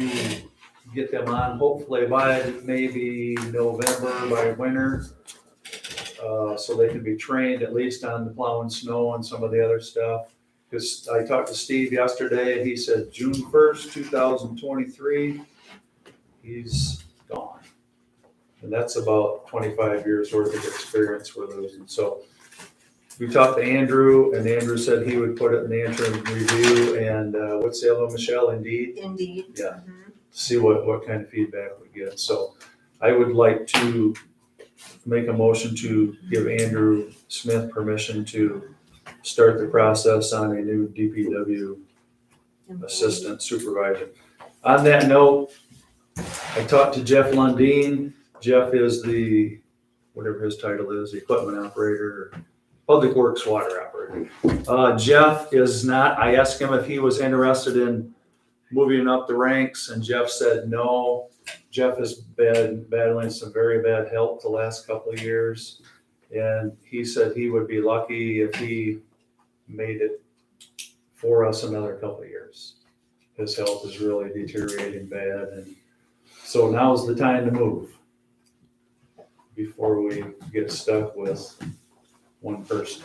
Speaker 8: get them on hopefully by maybe November, by winter. So they can be trained at least on the plowing snow and some of the other stuff. Because I talked to Steve yesterday and he said June 1st, 2023, he's gone. And that's about 25 years worth of experience we're losing. So we talked to Andrew and Andrew said he would put it in the interim review and what's the other one, Michelle, Indeed?
Speaker 4: Indeed.
Speaker 8: Yeah. See what kind of feedback we get. So I would like to make a motion to give Andrew Smith permission to start the process on a new DPW assistant supervisor. On that note, I talked to Jeff Lundeen. Jeff is the, whatever his title is, equipment operator, public works water operator. Jeff is not, I asked him if he was interested in moving up the ranks and Jeff said no. Jeff has been battling some very bad health the last couple of years. And he said he would be lucky if he made it for us another couple of years. His health is really deteriorating bad. And so now's the time to move before we get stuck with one person.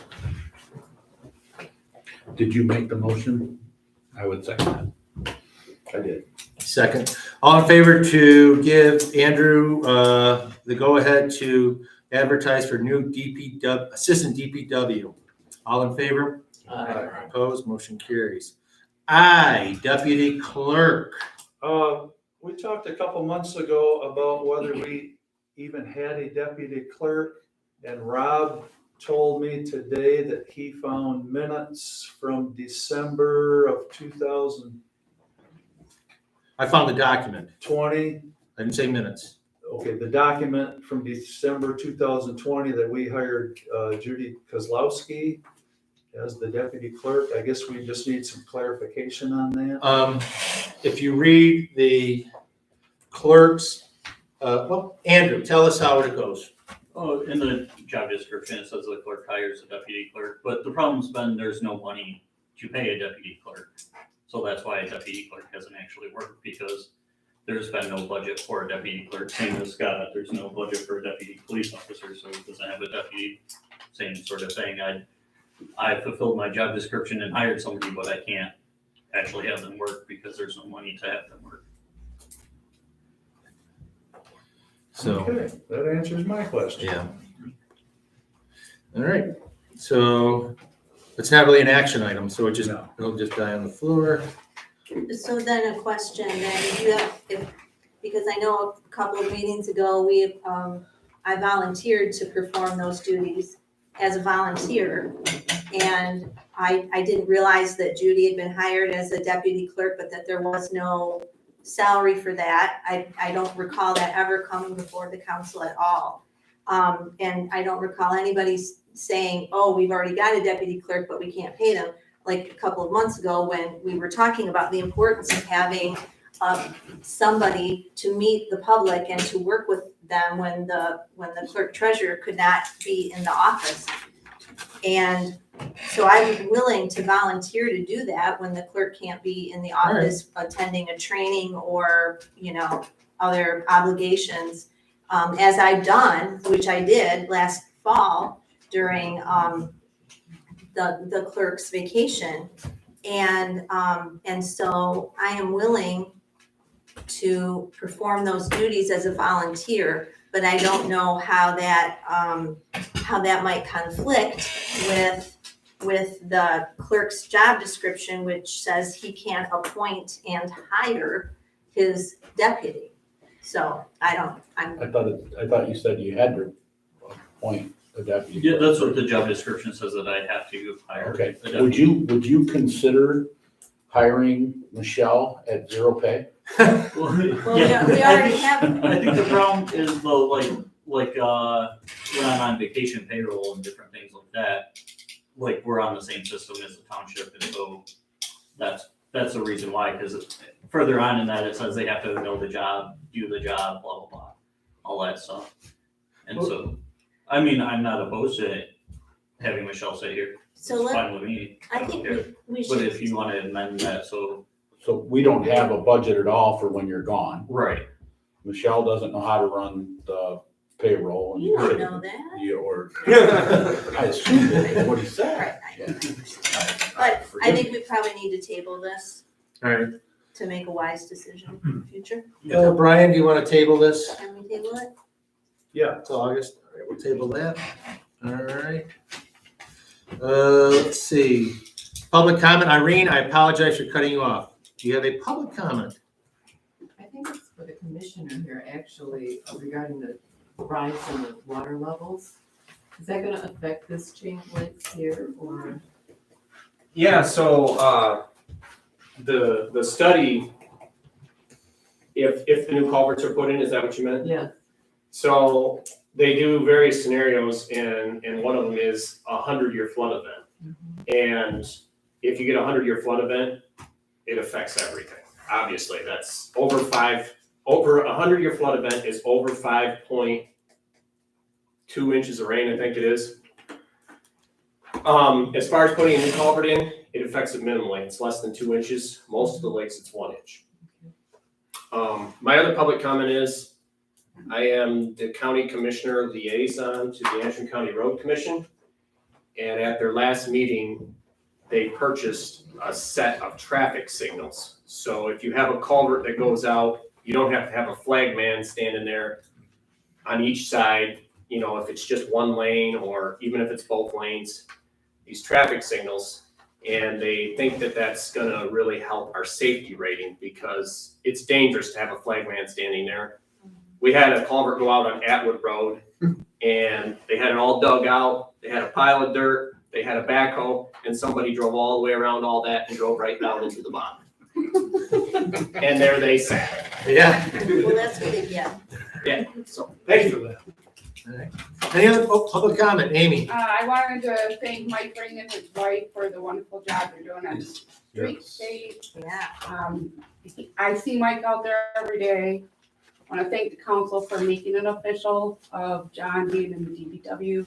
Speaker 16: Did you make the motion? I would second that.
Speaker 8: I did.
Speaker 1: Second. All in favor to give Andrew the go-ahead to advertise for new DPW, assistant DPW? All in favor? Opposed? Motion carries. I, deputy clerk.
Speaker 8: We talked a couple months ago about whether we even had a deputy clerk, and Rob told me today that he found minutes from December of 2020.
Speaker 1: I found the document.
Speaker 8: I
Speaker 1: didn't say minutes.
Speaker 8: Okay, the document from December 2020 that we hired Judy Kozlowski as the deputy clerk. I guess we just need some clarification on that.
Speaker 1: If you read the clerk's, well, Andrew, tell us how it goes.
Speaker 7: Oh, in the job description, it says the clerk hires a deputy clerk, but the problem's been there's no money to pay a deputy clerk. So that's why a deputy clerk hasn't actually worked, because there's been no budget for a deputy clerk. Same as Scott, there's no budget for a deputy police officer, so he doesn't have a deputy. Same sort of thing. I fulfilled my job description and hired somebody, but I can't actually have them work because there's no money to have them work.
Speaker 1: So,
Speaker 8: Okay, that answers my question.
Speaker 1: yeah. All right, so it's not really an action item, so it'll just die on the floor.
Speaker 4: So then a question, then you have, because I know a couple of meetings ago, I volunteered to perform those duties as a volunteer. And I didn't realize that Judy had been hired as a deputy clerk, but that there was no salary for that. I don't recall that ever coming before the council at all. And I don't recall anybody saying, oh, we've already got a deputy clerk, but we can't pay them. Like a couple of months ago when we were talking about the importance of having somebody to meet the public and to work with them when the clerk treasurer could not be in the office. And so I'm willing to volunteer to do that when the clerk can't be in the office attending a training or, other obligations. As I've done, which I did last fall during the clerk's vacation. And so I am willing to perform those duties as a volunteer, but I don't know how that might conflict with the clerk's job description, which says he can't appoint and hire his deputy. So I
Speaker 16: thought you said you had to appoint a deputy.
Speaker 7: Yeah, that's what the job description says, that I have to hire.
Speaker 16: Okay,
Speaker 7: a deputy.
Speaker 16: would you consider hiring Michelle at zero pay?
Speaker 4: Well, we already have.
Speaker 7: I think the problem is though, like when I'm on vacation payroll and different things like that, like we're on the same system as the township, and so that's the reason why, because further on in that, it says they have to know the job, do the job, blah, blah, blah, all that stuff. And so, I mean, I'm not opposed to it, having Michelle sit here.
Speaker 4: So
Speaker 7: It's fine with me.
Speaker 4: I think we
Speaker 7: But
Speaker 4: should.
Speaker 7: if you want to amend that, so.
Speaker 16: So we don't have a budget at all for when you're gone.
Speaker 7: Right.
Speaker 16: Michelle doesn't know how to run the payroll. And
Speaker 4: You don't know that.
Speaker 16: I assumed that's what he said.
Speaker 4: Right.
Speaker 16: Yeah.
Speaker 4: But I think we probably need to table this
Speaker 1: All right.
Speaker 4: to make a wise decision in the future.
Speaker 1: Brian, do you want to table this
Speaker 4: Can we table it?
Speaker 1: till August? All right, we'll table that. All right. Let's see. Public comment. Irene, I apologize for cutting you off. Do you have a public comment?
Speaker 9: I think it's for the commissioner here, actually, regarding the rise in the water levels. Is that gonna affect this chain of lakes here, or?
Speaker 6: Yeah, so, the study, if the new culverts are put in, is that what you meant?
Speaker 9: Yeah.
Speaker 6: So they do various scenarios, and one of them is a 100-year flood event. And if you get a 100-year flood event, it affects everything. Obviously, that's over a 100-year flood event is over 5.2 inches of rain, I think it is. As far as putting a new culvert in, it affects it minimally. It's less than 2 inches. Most of the lakes, it's 1 inch. My other public comment is, I am the county commissioner liaison to the Antrim County Road Commission. And at their last meeting, they purchased a set of traffic signals. So if you have a culvert that goes out, you don't have to have a flag man standing there on each side, if it's just one lane or even if it's both lanes, these traffic signals. And they think that that's gonna really help our safety rating because it's dangerous to have a flag man standing there. We had a culvert go out on Atwood Road and they had it all dug out. They had a pile of dirt, they had a backhoe, and somebody drove all the way around all that and drove right down into the bottom. And there they sat.
Speaker 1: Yeah.
Speaker 4: Well, that's what they get.
Speaker 6: Yeah, so thank you for that.
Speaker 1: All right. Any other public comment? Amy?
Speaker 17: I wanted to thank Mike Ring and his wife for the wonderful job they're doing on street state.
Speaker 4: Yeah.
Speaker 17: I see Mike out there every day. I want to thank the council for making it official of John being in the DPW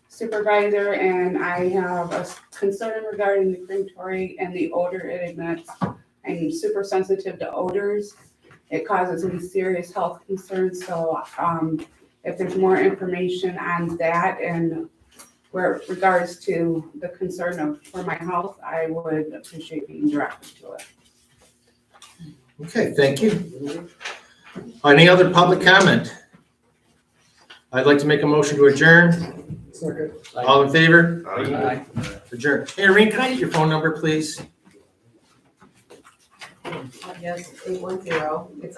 Speaker 17: supervisor, and I have a concern regarding the crematory and the odor it emits. I'm super sensitive to odors. It causes me serious health concerns, so if there's more information on that and where regards to the concern for my health, I would appreciate being directed to it.
Speaker 1: Okay, thank you. Any other public comment? I'd like to make a motion to adjourn. All in favor?
Speaker 6: Aye.
Speaker 1: Adjourn. Hey, Irene, can I get your phone number, please?
Speaker 9: Yes, 810, it's